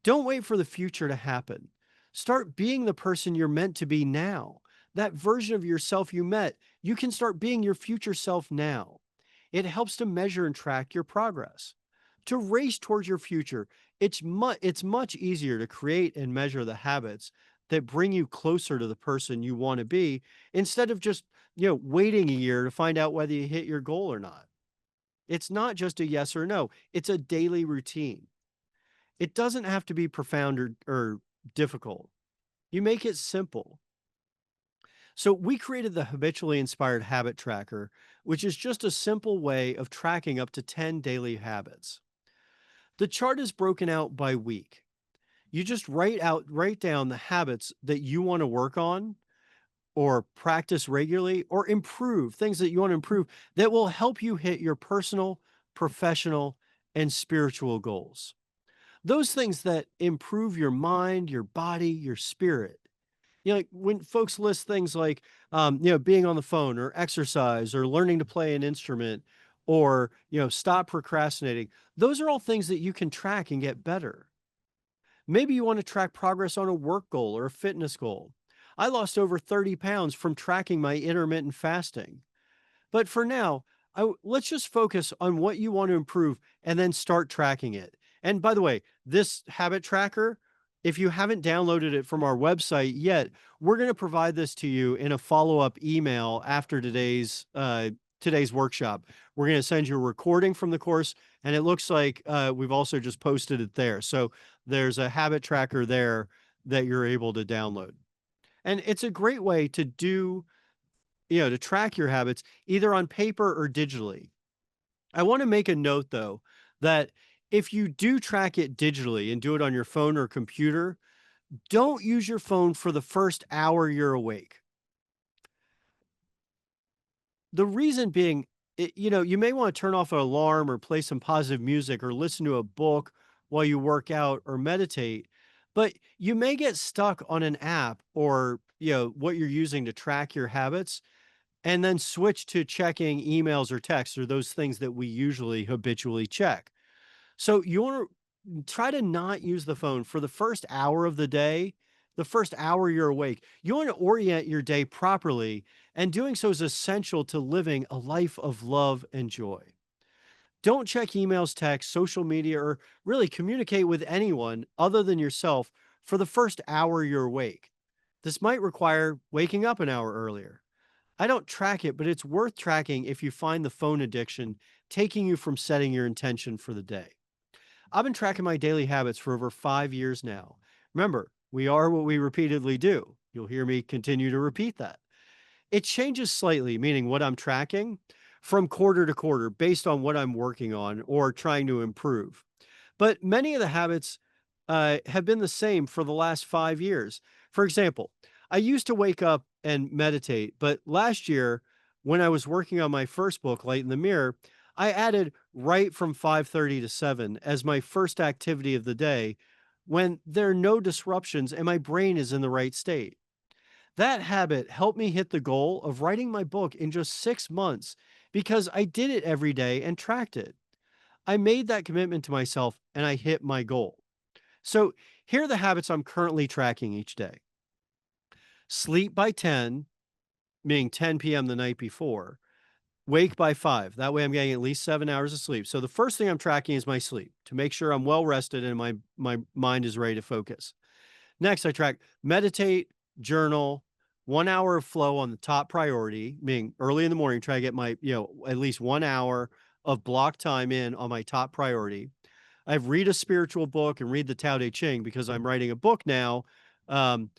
Don't wait for the future to happen. Start being the person you're meant to be now. That version of yourself you met, you can start being your future self now. It helps to measure and track your progress. To race towards your future, it's much easier to create and measure the habits that bring you closer to the person you want to be instead of just, waiting a year to find out whether you hit your goal or not. It's not just a yes or no, it's a daily routine. It doesn't have to be profound or difficult. You make it simple. So, we created the Habitually Inspired Habit Tracker, which is just a simple way of tracking up to 10 daily habits. The chart is broken out by week. You just write down the habits that you want to work on or practice regularly or improve, things that you want to improve that will help you hit your personal, professional, and spiritual goals. Those things that improve your mind, your body, your spirit. Like when folks list things like, being on the phone or exercise or learning to play an instrument or, stop procrastinating, those are all things that you can track and get better. Maybe you want to track progress on a work goal or a fitness goal. I lost over 30 pounds from tracking my intermittent fasting. But for now, let's just focus on what you want to improve and then start tracking it. And by the way, this habit tracker If you haven't downloaded it from our website yet, we're going to provide this to you in a follow-up email after today's workshop. We're going to send you a recording from the course, and it looks like we've also just posted it there. So there's a habit tracker there that you're able to download. And it's a great way to to track your habits either on paper or digitally. I want to make a note though that if you do track it digitally and do it on your phone or computer, don't use your phone for the first hour you're awake. The reason being, you may want to turn off an alarm or play some positive music or listen to a book while you work out or meditate, but you may get stuck on an app or, what you're using to track your habits and then switch to checking emails or texts or those things that we usually habitually check. So you want to try to not use the phone for the first hour of the day, the first hour you're awake. You want to orient your day properly, and doing so is essential to living a life of love and joy. Don't check emails, text, social media, or really communicate with anyone other than yourself for the first hour you're awake. This might require waking up an hour earlier. I don't track it, but it's worth tracking if you find the phone addiction taking you from setting your intention for the day. I've been tracking my daily habits for over 5 years now. Remember, we are what we repeatedly do. You'll hear me continue to repeat that. It changes slightly, meaning what I'm tracking, from quarter to quarter based on what I'm working on or trying to improve. But many of the habits have been the same for the last 5 years. For example, I used to wake up and meditate, but last year, when I was working on my first book, Light in the Mirror, I added right from 5:30 to 7 as my first activity of the day when there are no disruptions and my brain is in the right state. That habit helped me hit the goal of writing my book in just 6 months because I did it every day and tracked it. I made that commitment to myself and I hit my goal. So here are the habits I'm currently tracking each day: sleep by 10, meaning 10 p.m. the night before, wake by 5. That way I'm getting at least 7 hours of sleep. So the first thing I'm tracking is my sleep to make sure I'm well rested and my mind is ready to focus. Next, I track meditate, journal, 1 hour of flow on the top priority, meaning early in the morning, try to get my, at least 1 hour of block time in on my top priority. I've read a spiritual book and read the Tao Te Ching because I'm writing a book now um,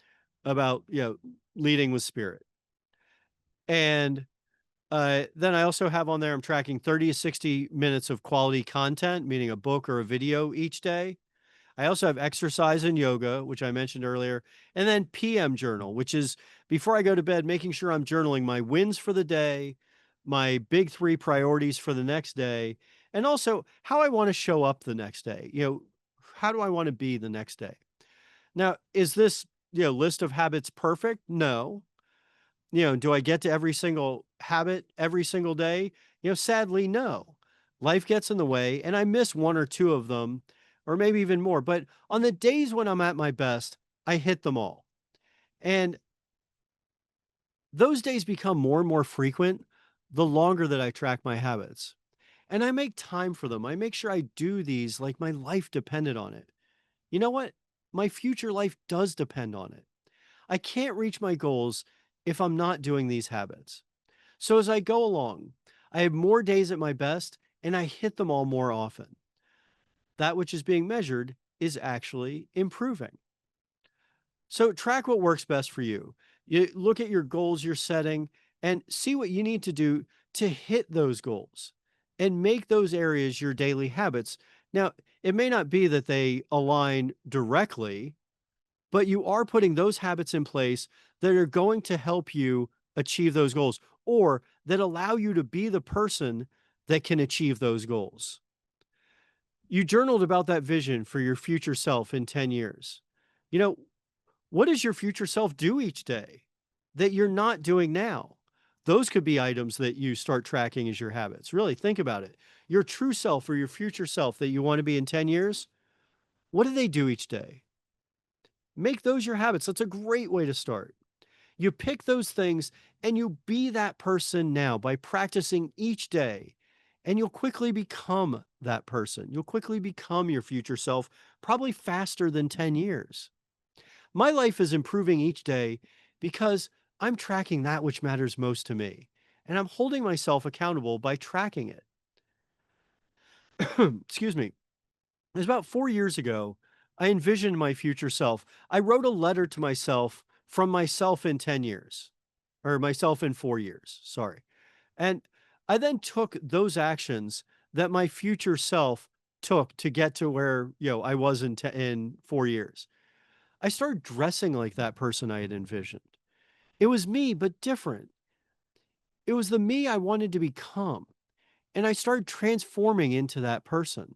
about, leading with spirit. And then I also have on there, I'm tracking 30 to 60 minutes of quality content, meaning a book or a video each day. I also have exercise and yoga, which I mentioned earlier, and then PM journal, which is before I go to bed, making sure I'm journaling my wins for the day, my big three priorities for the next day, and also how I want to show up the next day. How do I want to be the next day? Now, is this, list of habits perfect? No. Do I get to every single habit every single day? Sadly, no. Life gets in the way and I miss one or two of them, or maybe even more. But on the days when I'm at my best, I hit them all. And those days become more and more frequent the longer that I track my habits. And I make time for them. I make sure I do these like my life depended on it. You know what? My future life does depend on it. I can't reach my goals if I'm not doing these habits. So as I go along, I have more days at my best and I hit them all more often. That which is being measured is actually improving. So track what works best for you. You look at your goals you're setting and see what you need to do to hit those goals and make those areas your daily habits. Now, it may not be that they align directly, but you are putting those habits in place that are going to help you achieve those goals or that allow you to be the person that can achieve those goals. You journaled about that vision for your future self in 10 years. You know, what does your future self do each day that you're not doing now? Those could be items that you start tracking as your habits. Really think about it. Your true self or your future self that you want to be in 10 years, what do they do each day? Make those your habits. That's a great way to start. You pick those things and you be that person now by practicing each day, and you'll quickly become that person. You'll quickly become your future self, probably faster than 10 years. My life is improving each day because I'm tracking that which matters most to me, and I'm holding myself accountable by tracking it. Excuse me. It was about 4 years ago. I envisioned my future self. I wrote a letter to myself from myself in 10 years, or myself in 4 years. Sorry. And I then took those actions that my future self took to get to where, I was in 4 years. I started dressing like that person I had envisioned. It was me, but different. It was the me I wanted to become. And I started transforming into that person.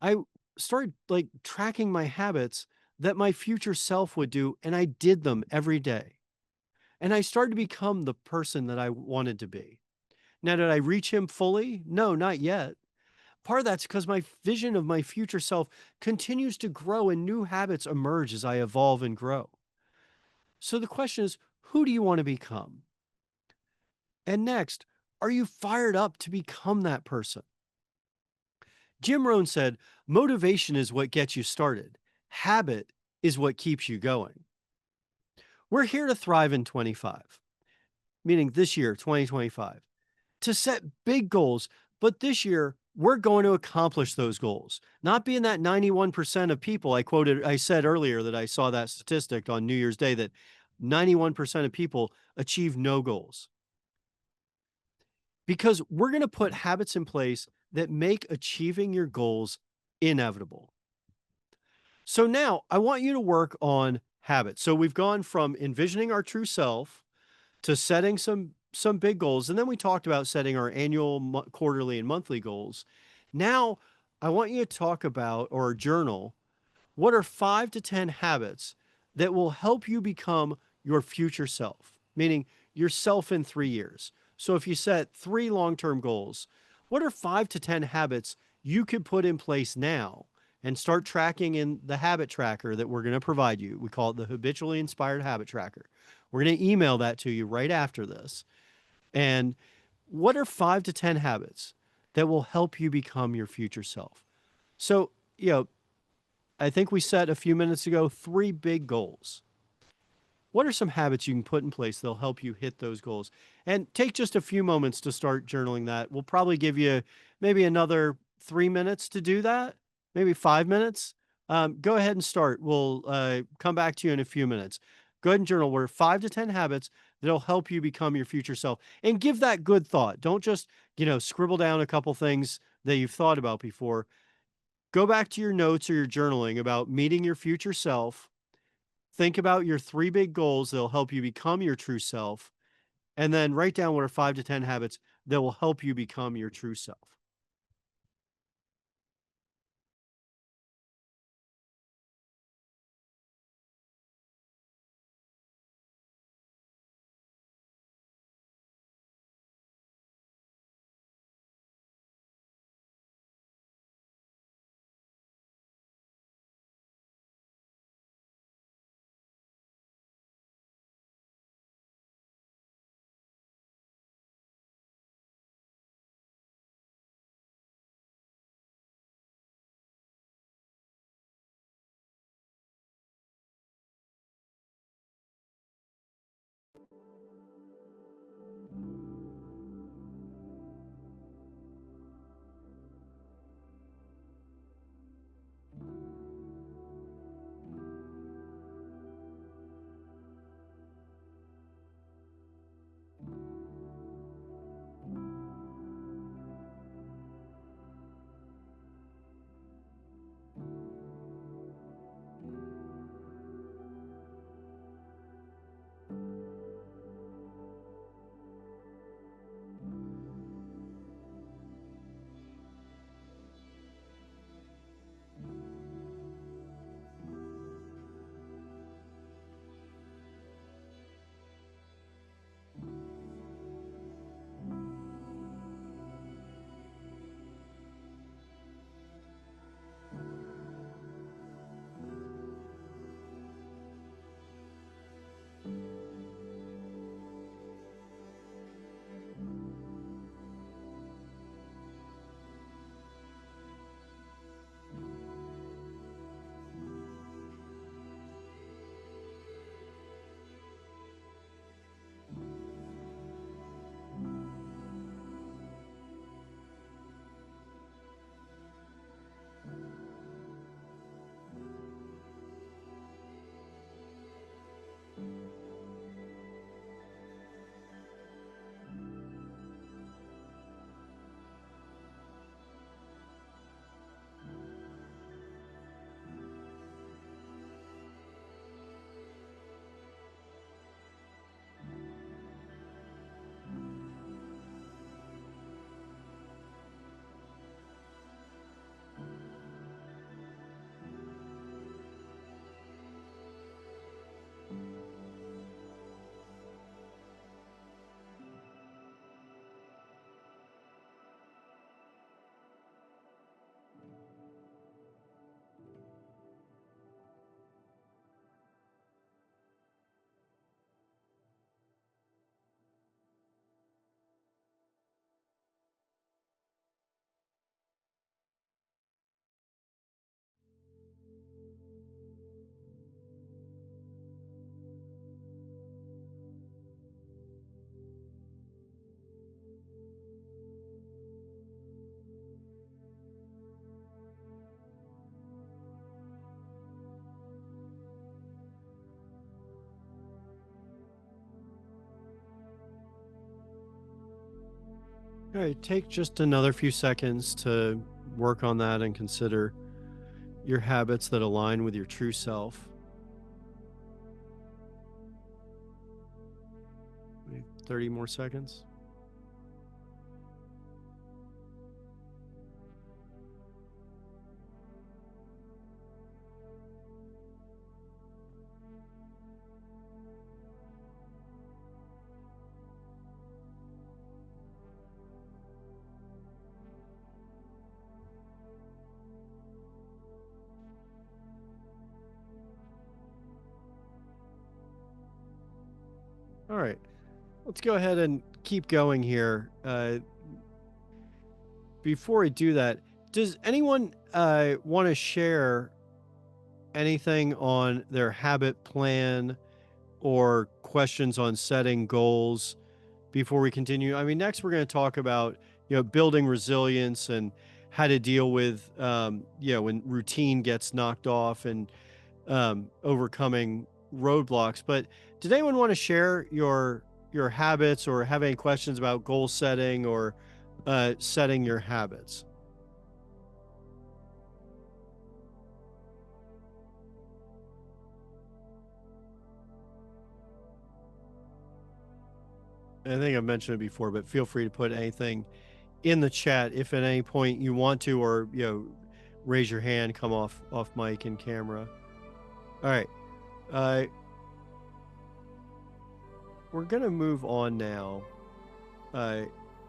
I started like tracking my habits that my future self would do, and I did them every day. And I started to become the person that I wanted to be. Now, did I reach him fully? No, not yet. Part of that's because my vision of my future self continues to grow and new habits emerge as I evolve and grow. So the question is, who do you want to become? And next, are you fired up to become that person? Jim Rohn said, motivation is what gets you started. Habit is what keeps you going. We're here to thrive in 25, meaning this year, 2025, to set big goals. But this year, we're going to accomplish those goals, not being that 91% of people I said earlier that I saw that statistic on New Year's Day that 91% of people achieve no goals. Because we're going to put habits in place that make achieving your goals inevitable. So now I want you to work on habits. So we've gone from envisioning our true self to setting some big goals, and then we talked about setting our annual, quarterly, and monthly goals. Now I want you to talk about or journal what are 5 to 10 habits that will help you become your future self, meaning yourself in 3 years. So if you set 3 long-term goals, what are 5 to 10 habits you could put in place now and start tracking in the habit tracker that we're going to provide you? We call it the Habitually Inspired Habit Tracker. We're going to email that to you right after this. And what are 5 to 10 habits that will help you become your future self? So, I think we set a few minutes ago 3 big goals. What are some habits you can put in place that'll help you hit those goals? And take just a few moments to start journaling that. We'll probably give you maybe another 3 minutes to do that, maybe 5 minutes. Go ahead and start. We'll come back to you in a few minutes. Go ahead and journal. What are 5 to 10 habits that'll help you become your future self? And give that good thought. Don't just, scribble down a couple things that you've thought about before. Go back to your notes or your journaling about meeting your future self. Think about your 3 big goals that'll help you become your true self. And then write down what are 5 to 10 habits that will help you become your true self. All right, take just another few seconds to work on that and consider your habits that align with your true self. Maybe 30 more seconds. All right, let's go ahead and keep going here. Before we do that, does anyone want to share anything on their habit plan or questions on setting goals before we continue? I mean, next we're going to talk about, building resilience and how to deal with, when routine gets knocked off and overcoming roadblocks. But did anyone want to share your habits or have any questions about goal setting or setting your habits? I think I've mentioned it before, but feel free to put anything in the chat if at any point you want to, or raise your hand, come off mic and camera. All right, uh, we're gonna move on now, uh,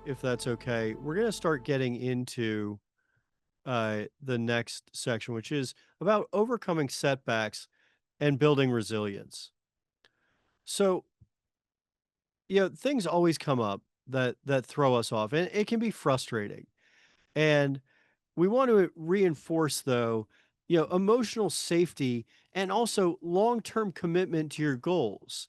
if that's okay. We're gonna start getting into the next section, which is about overcoming setbacks and building resilience. So, things always come up that throw us off, and it can be frustrating. And we want to reinforce, though, emotional safety and also long-term commitment to your goals.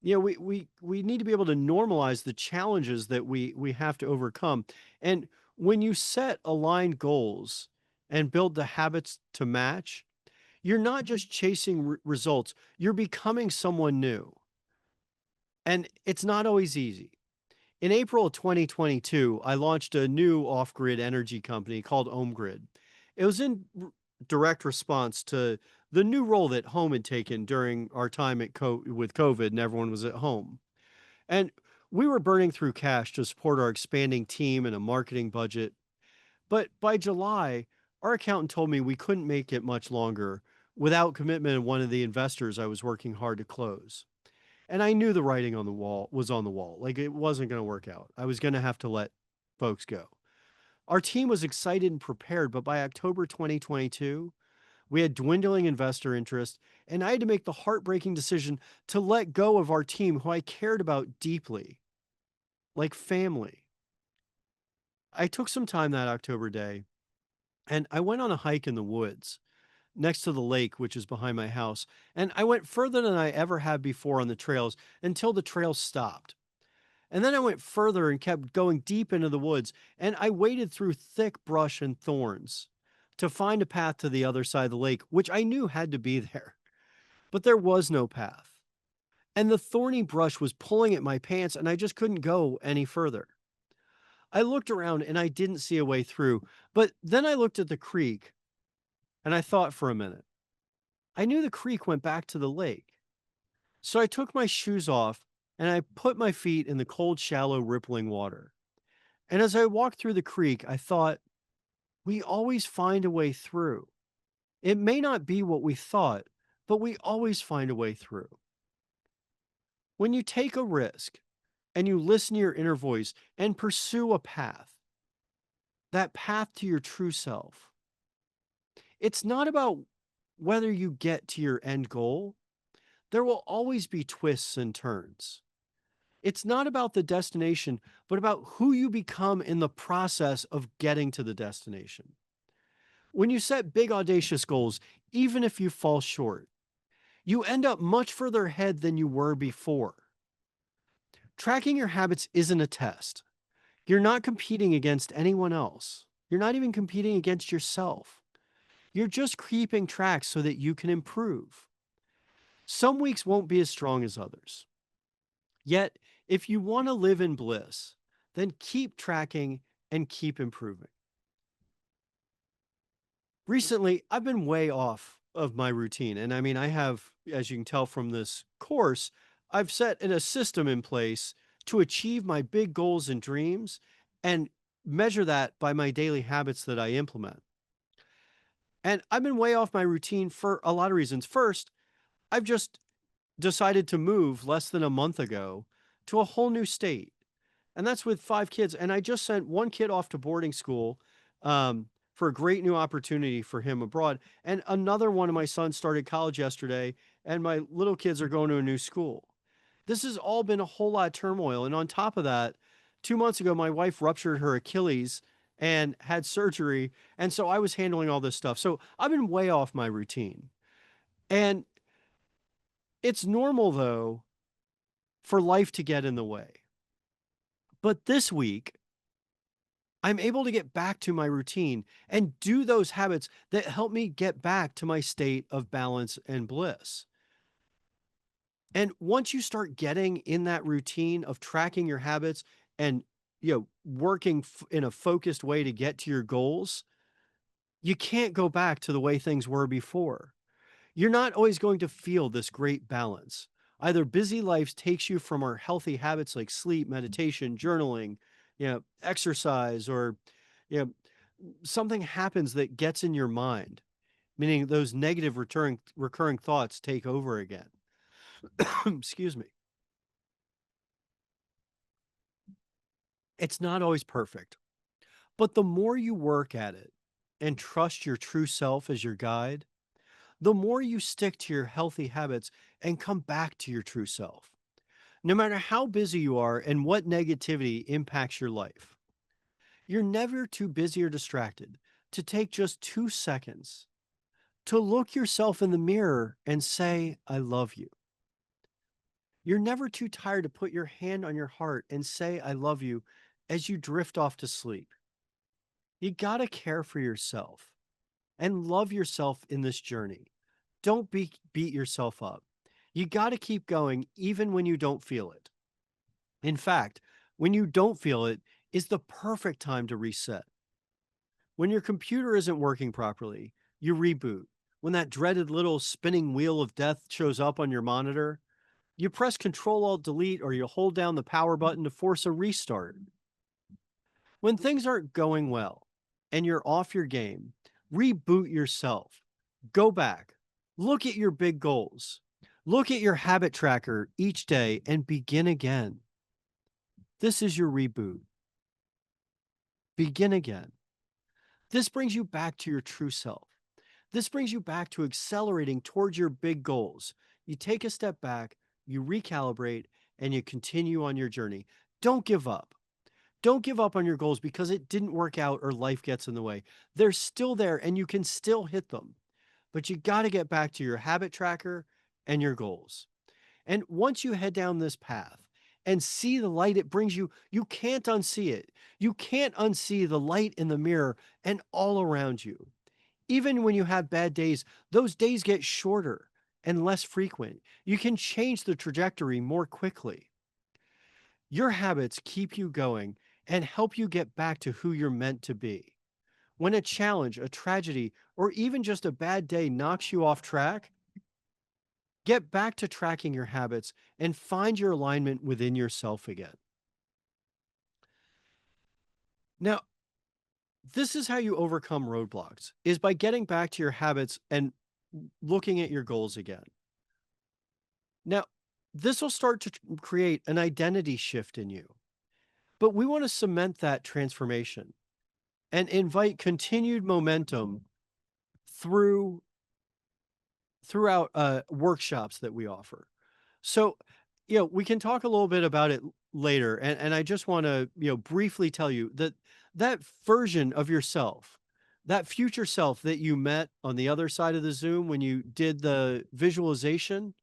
We need to be able to normalize the challenges that we have to overcome. And when you set aligned goals and build the habits to match, you're not just chasing results, you're becoming someone new. And it's not always easy. In April of 2022, I launched a new off-grid energy company called OhmGrid. It was in direct response to the new role that home had taken during our time with COVID, and everyone was at home. And we were burning through cash to support our expanding team and a marketing budget. But by July, our accountant told me we couldn't make it much longer without commitment of one of the investors I was working hard to close. And I knew the writing on the wall was on the wall. Like, it wasn't going to work out. I was going to have to let folks go. Our team was excited and prepared, but by October 2022, we had dwindling investor interest, and I had to make the heartbreaking decision to let go of our team, who I cared about deeply, like family. I took some time that October day, and I went on a hike in the woods next to the lake, which is behind my house. And I went further than I ever had before on the trails until the trails stopped. And then I went further and kept going deep into the woods. And I waded through thick brush and thorns to find a path to the other side of the lake, which I knew had to be there. But there was no path. And the thorny brush was pulling at my pants, and I just couldn't go any further. I looked around and I didn't see a way through. But then I looked at the creek and I thought for a minute. I knew the creek went back to the lake. So I took my shoes off and I put my feet in the cold, shallow, rippling water. And as I walked through the creek, I thought, we always find a way through. It may not be what we thought, but we always find a way through. When you take a risk and you listen to your inner voice and pursue a path, that path to your true self, it's not about whether you get to your end goal. There will always be twists and turns. It's not about the destination, but about who you become in the process of getting to the destination. When you set big, audacious goals, even if you fall short, you end up much further ahead than you were before. Tracking your habits isn't a test. You're not competing against anyone else. You're not even competing against yourself. You're just keeping track so that you can improve. Some weeks won't be as strong as others. Yet, if you want to live in bliss, then keep tracking and keep improving. Recently, I've been way off of my routine. And I mean, I have, as you can tell from this course, I've set a system in place to achieve my big goals and dreams and measure that by my daily habits that I implement. And I've been way off my routine for a lot of reasons. First, I've just decided to move less than a month ago to a whole new state. And that's with 5 kids. And I just sent one kid off to boarding school for a great new opportunity for him abroad. And another one of my sons started college yesterday, and my little kids are going to a new school. This has all been a whole lot of turmoil. And on top of that, 2 months ago, my wife ruptured her Achilles and had surgery. And so I was handling all this stuff. So I've been way off my routine. And it's normal, though, for life to get in the way. But this week, I'm able to get back to my routine and do those habits that help me get back to my state of balance and bliss. And once you start getting in that routine of tracking your habits and working in a focused way to get to your goals, you can't go back to the way things were before. You're not always going to feel this great balance. Either busy life takes you from our healthy habits like sleep, meditation, journaling, exercise, or you know, something happens that gets in your mind, meaning those negative recurring thoughts take over again. Excuse me. It's not always perfect, but the more you work at it and trust your true self as your guide, the more you stick to your healthy habits and come back to your true self. No matter how busy you are and what negativity impacts your life, you're never too busy or distracted to take just 2 seconds to look yourself in the mirror and say, I love you. You're never too tired to put your hand on your heart and say, I love you as you drift off to sleep. You got to care for yourself and love yourself in this journey. Don't beat yourself up. You got to keep going even when you don't feel it. In fact, when you don't feel it is the perfect time to reset. When your computer isn't working properly, you reboot. When that dreaded little spinning wheel of death shows up on your monitor, you press Control Alt Delete or you hold down the power button to force a restart. When things aren't going well and you're off your game, reboot yourself. Go back. Look at your big goals. Look at your habit tracker each day and begin again. This is your reboot. Begin again. This brings you back to your true self. This brings you back to accelerating towards your big goals. You take a step back, you recalibrate, and you continue on your journey. Don't give up. Don't give up on your goals because it didn't work out or life gets in the way. They're still there and you can still hit them. But you got to get back to your habit tracker and your goals. And once you head down this path and see the light it brings you, you can't unsee it. You can't unsee the light in the mirror and all around you. Even when you have bad days, those days get shorter and less frequent. You can change the trajectory more quickly. Your habits keep you going and help you get back to who you're meant to be. When a challenge, a tragedy, or even just a bad day knocks you off track, get back to tracking your habits and find your alignment within yourself again. Now, this is how you overcome roadblocks, is by getting back to your habits and looking at your goals again. Now, this will start to create an identity shift in you, but we want to cement that transformation and invite continued momentum through throughout workshops that we offer. So, we can talk a little bit about it later, and I just want to briefly tell you that that version of yourself, that future self that you met on the other side of the Zoom when you did the visualization,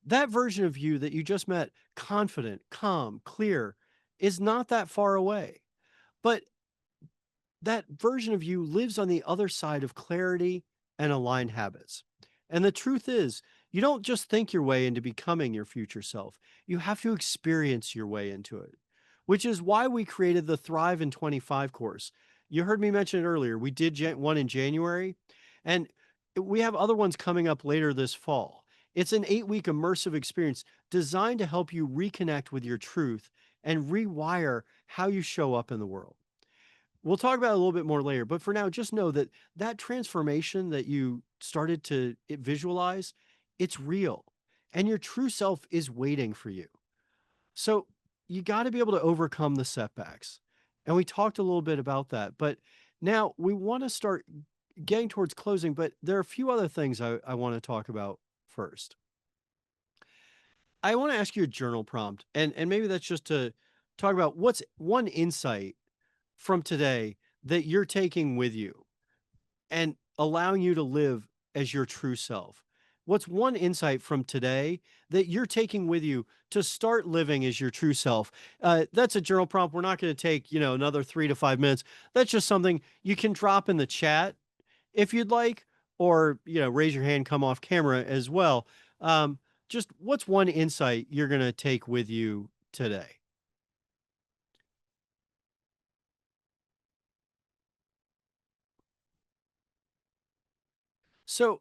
that version of you that you just met, confident, calm, clear, is not that far away. But that version of you lives on the other side of clarity and aligned habits. And the truth is, you don't just think your way into becoming your future self. You have to experience your way into it. which is why we created the Thrive in 25 course. You heard me mention it earlier. We did one in January, and we have other ones coming up later this fall. It's an 8-week immersive experience designed to help you reconnect with your truth and rewire how you show up in the world. We'll talk about it a little bit more later, but for now, just know that that transformation that you started to visualize, it's real, and your true self is waiting for you. So you got to be able to overcome the setbacks. And we talked a little bit about that, but now we want to start getting towards closing, but there are a few other things I want to talk about first. I want to ask you a journal prompt, and maybe that's just to talk about what's one insight from today that you're taking with you and allowing you to live as your true self. What's one insight from today that you're taking with you to start living as your true self? That's a journal prompt. We're not going to take, another 3 to 5 minutes. That's just something you can drop in the chat if you'd like, or, raise your hand, come off camera as well. Just what's one insight you're going to take with you today? So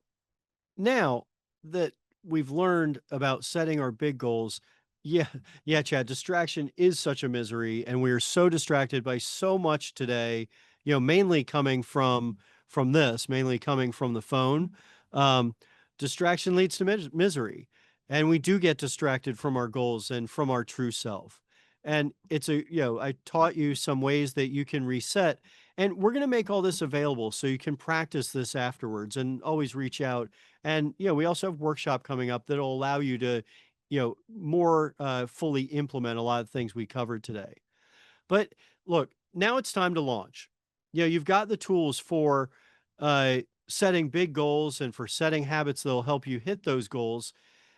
now that we've learned about setting our big goals, yeah, yeah, Chad, distraction is such a misery, and we are so distracted by so much today. Mainly coming from this, mainly coming from the phone. Um, Distraction leads to misery, and we do get distracted from our goals and from our true self. And I taught you some ways that you can reset, and we're going to make all this available so you can practice this afterwards and always reach out. And, we also have workshop coming up that'll allow you to, more fully implement a lot of things we covered today. But look, now it's time to launch. You've got the tools for uh, setting big goals and for setting habits that'll help you hit those goals.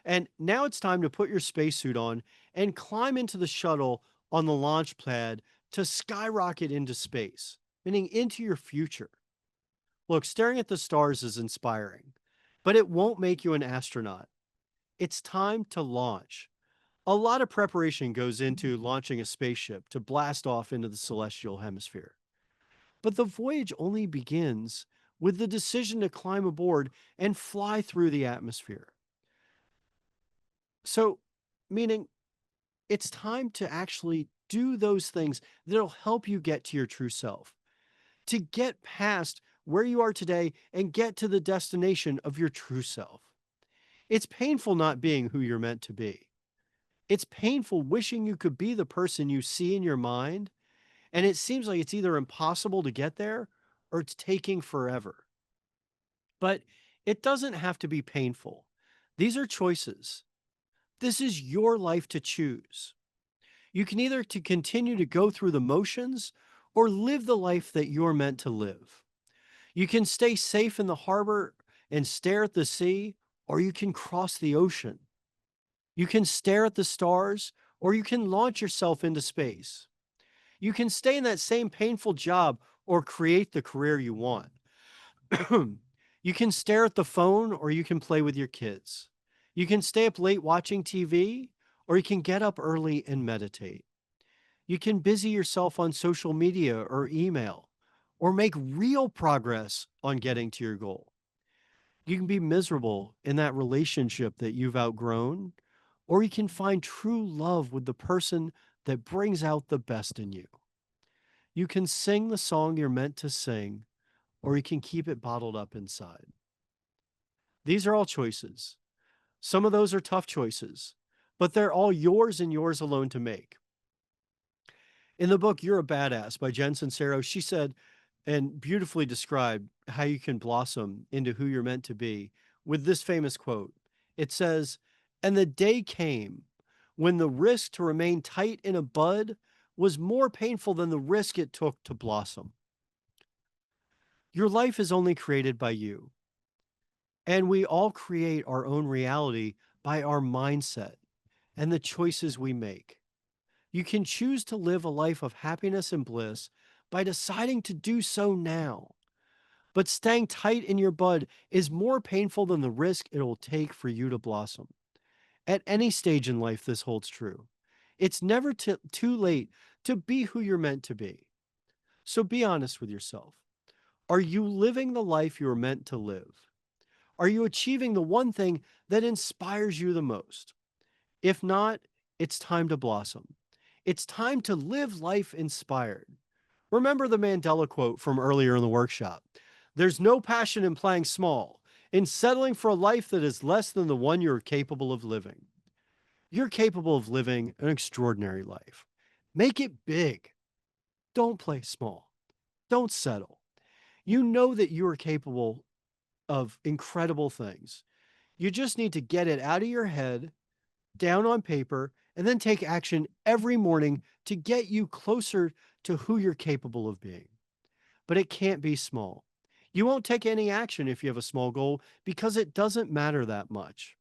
And now it's time to put your spacesuit on and climb into the shuttle on the launch pad to skyrocket into space, meaning into your future. Look, staring at the stars is inspiring, but it won't make you an astronaut. It's time to launch. A lot of preparation goes into launching a spaceship to blast off into the celestial hemisphere. But the voyage only begins with the decision to climb aboard and fly through the atmosphere. So, meaning it's time to actually do those things that'll help you get to your true self, to get past where you are today and get to the destination of your true self. It's painful not being who you're meant to be. It's painful wishing you could be the person you see in your mind, and it seems like it's either impossible to get there or it's taking forever. But it doesn't have to be painful. These are choices. This is your life to choose. You can either to continue to go through the motions or live the life that you're meant to live. You can stay safe in the harbor and stare at the sea, or you can cross the ocean. You can stare at the stars, or you can launch yourself into space. You can stay in that same painful job or create the career you want. You can stare at the phone, or you can play with your kids. You can stay up late watching TV, or you can get up early and meditate. You can busy yourself on social media or email, or make real progress on getting to your goal. You can be miserable in that relationship that you've outgrown, or you can find true love with the person that brings out the best in you. You can sing the song you're meant to sing, or you can keep it bottled up inside. These are all choices. Some of those are tough choices, but they're all yours and yours alone to make. In the book, You're a Badass by Jen Sincero, she said and beautifully described how you can blossom into who you're meant to be with this famous quote. It says, "And the day came when the risk to remain tight in a bud was more painful than the risk it took to blossom." Your life is only created by you, and we all create our own reality by our mindset and the choices we make. You can choose to live a life of happiness and bliss by deciding to do so now. But staying tight in your bud is more painful than the risk it will take for you to blossom. At any stage in life, this holds true. It's never too late to be who you're meant to be. So be honest with yourself. Are you living the life you are meant to live? Are you achieving the one thing that inspires you the most? If not, it's time to blossom. It's time to live life inspired. Remember the Mandela quote from earlier in the workshop. There's no passion in playing small, in settling for a life that is less than the one you're capable of living. You're capable of living an extraordinary life. Make it big. Don't play small. Don't settle. You know that you are capable of incredible things. You just need to get it out of your head, down on paper, and then take action every morning to get you closer to who you're capable of being. But it can't be small. You won't take any action if you have a small goal because it doesn't matter that much.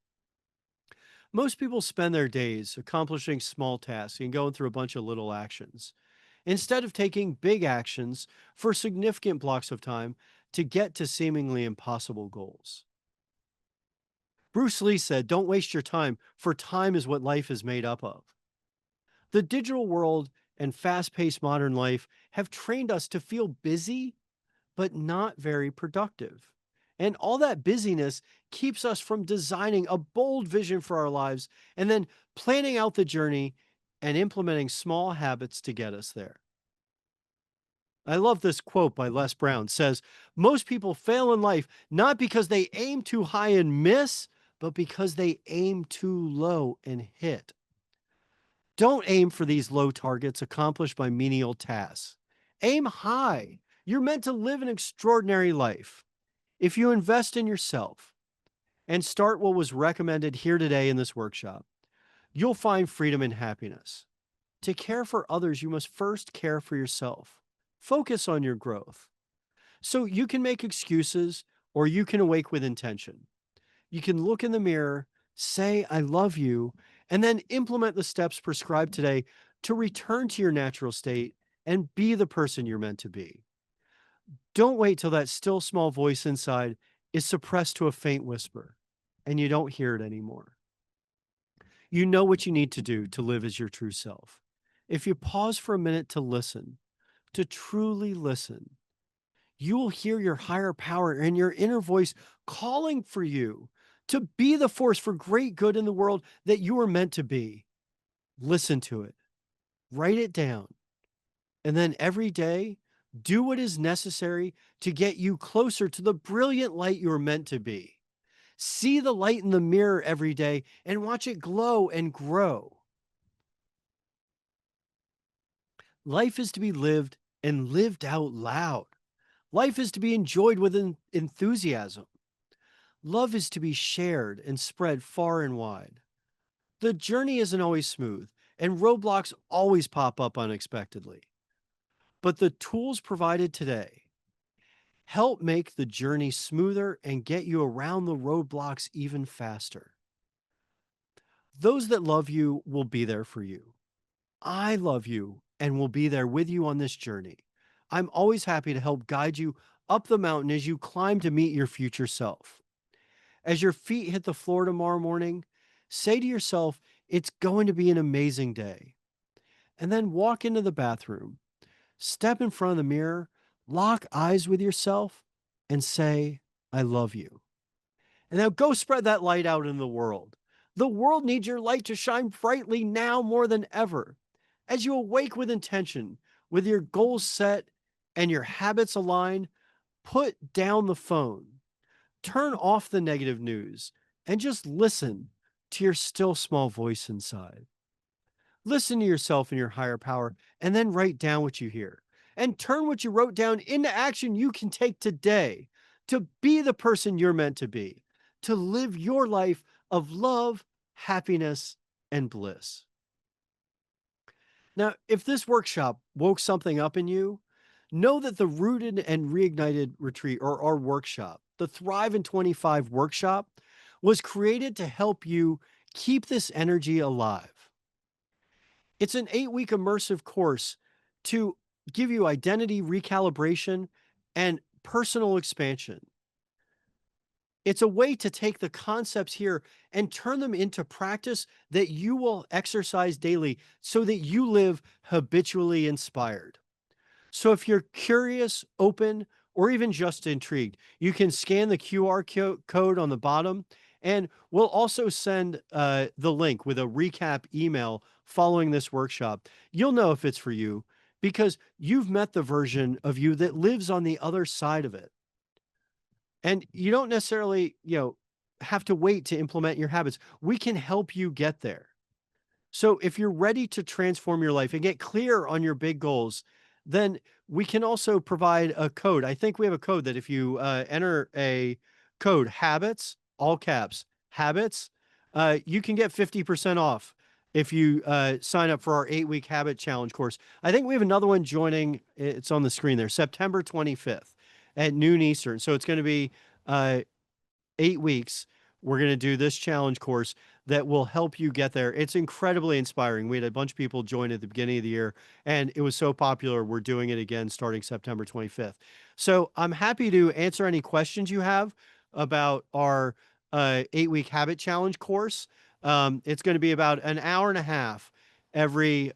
Most people spend their days accomplishing small tasks and going through a bunch of little actions instead of taking big actions for significant blocks of time to get to seemingly impossible goals. Bruce Lee said, "Don't waste your time, for time is what life is made up of." The digital world and fast paced modern life have trained us to feel busy, but not very productive. And all that busyness keeps us from designing a bold vision for our lives and then planning out the journey and implementing small habits to get us there. I love this quote by Les Brown. It says, "Most people fail in life not because they aim too high and miss, but because they aim too low and hit." Don't aim for these low targets accomplished by menial tasks. Aim high. You're meant to live an extraordinary life. If you invest in yourself and start what was recommended here today in this workshop, you'll find freedom and happiness. To care for others, you must first care for yourself. Focus on your growth. So you can make excuses or you can awake with intention. You can look in the mirror, say, "I love you," and then implement the steps prescribed today to return to your natural state and be the person you're meant to be. Don't wait till that still small voice inside is suppressed to a faint whisper and you don't hear it anymore. You know what you need to do to live as your true self. If you pause for a minute to listen, to truly listen, you will hear your higher power and your inner voice calling for you to be the force for great good in the world that you are meant to be. Listen to it, write it down, and then every day, do what is necessary to get you closer to the brilliant light you are meant to be. See the light in the mirror every day and watch it glow and grow. Life is to be lived and lived out loud. Life is to be enjoyed with enthusiasm. Love is to be shared and spread far and wide. The journey isn't always smooth, and roadblocks always pop up unexpectedly. But the tools provided today help make the journey smoother and get you around the roadblocks even faster. Those that love you will be there for you. I love you and will be there with you on this journey. I'm always happy to help guide you up the mountain as you climb to meet your future self. As your feet hit the floor tomorrow morning, say to yourself, "It's going to be an amazing day." And then walk into the bathroom, step in front of the mirror, lock eyes with yourself, and say, "I love you." And now go spread that light out in the world. The world needs your light to shine brightly now more than ever. As you awake with intention, with your goals set and your habits aligned, put down the phone, turn off the negative news, and just listen to your still small voice inside. Listen to yourself and your higher power, and then write down what you hear. And turn what you wrote down into action you can take today to be the person you're meant to be, to live your life of love, happiness, and bliss. Now, if this workshop woke something up in you, know that the Rooted and Reignited Retreat, or our workshop, the Thrive in 25 workshop, was created to help you keep this energy alive. It's an 8-week immersive course to give you identity recalibration and personal expansion. It's a way to take the concepts here and turn them into practice that you will exercise daily so that you live habitually inspired. So if you're curious, open, or even just intrigued, you can scan the QR code on the bottom, and we'll also send the link with a recap email following this workshop. You'll know if it's for you because you've met the version of you that lives on the other side of it. And you don't necessarily, have to wait to implement your habits. We can help you get there. So if you're ready to transform your life and get clear on your big goals, then we can also provide a code. I think we have a code that if you enter a code habits, all caps, habits, you can get 50% off if you sign up for our 8-week habit challenge course. I think we have another one joining. It's on the screen there, September 25th at noon Eastern. So it's going to be uh, 8 weeks, we're going to do this challenge course that will help you get there. It's incredibly inspiring. We had a bunch of people join at the beginning of the year, and it was so popular. We're doing it again starting September 25th. So I'm happy to answer any questions you have about our 8-week habit challenge course. It's going to be about an hour and a half every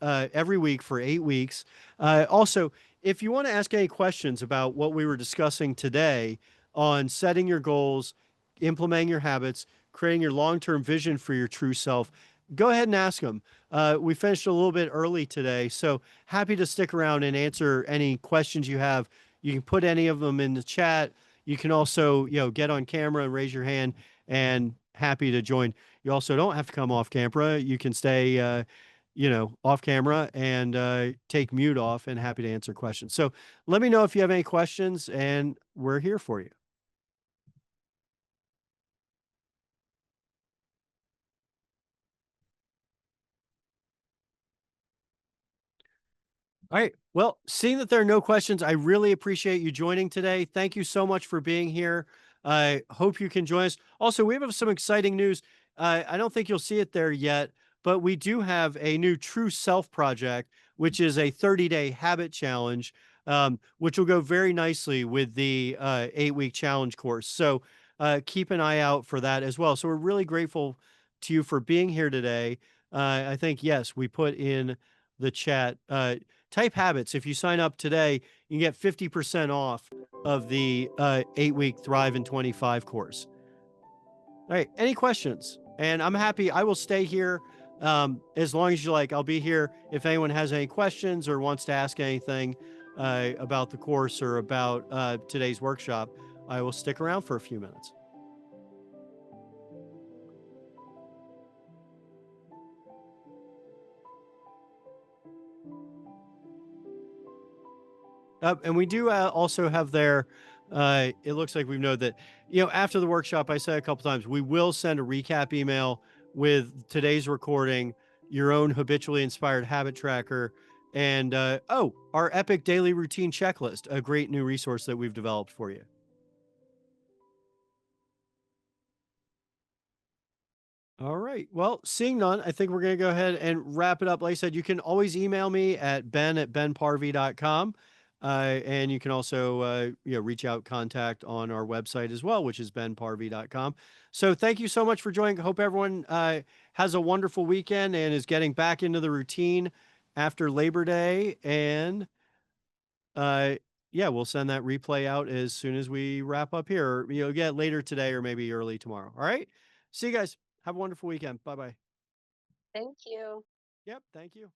week for 8 weeks. Also, if you want to ask any questions about what we were discussing today on setting your goals, implementing your habits, creating your long-term vision for your true self, go ahead and ask them. We finished a little bit early today, so happy to stick around and answer any questions you have. You can put any of them in the chat. You can also, get on camera and raise your hand, and happy to join. You also don't have to come off camera. You can stay, off camera and take mute off, and happy to answer questions. So let me know if you have any questions, and we're here for you. All right. Well, seeing that there are no questions, I really appreciate you joining today. Thank you so much for being here. I hope you can join us. Also, we have some exciting news. I don't think you'll see it there yet, but we do have a new True Self project, which is a 30-day habit challenge, which will go very nicely with the 8-week challenge course. So keep an eye out for that as well. So we're really grateful to you for being here today. I think, yes, we put in the chat. Type habits. If you sign up today, you can get 50% off of the 8-week Thrive in 25 course. All right. Any questions? And I'm happy. I will stay here as long as you like. I'll be here if anyone has any questions or wants to ask anything about the course or about today's workshop. I will stick around for a few minutes. And we do also have there, it looks like we've noted that, after the workshop, I said a couple times, we will send a recap email with today's recording, your own habitually inspired habit tracker, and our epic daily routine checklist, a great new resource that we've developed for you. All right. Well, seeing none, I think we're going to go ahead and wrap it up. Like I said, you can always email me at ben@benparvey.com. And you can also, reach out, contact on our website as well, which is benparvey.com. So thank you so much for joining. Hope everyone has a wonderful weekend and is getting back into the routine after Labor Day. And uh, yeah, we'll send that replay out as soon as we wrap up here. You'll get later today or maybe early tomorrow. All right. See you guys. Have a wonderful weekend. Bye bye. Thank you. Yep. Thank you.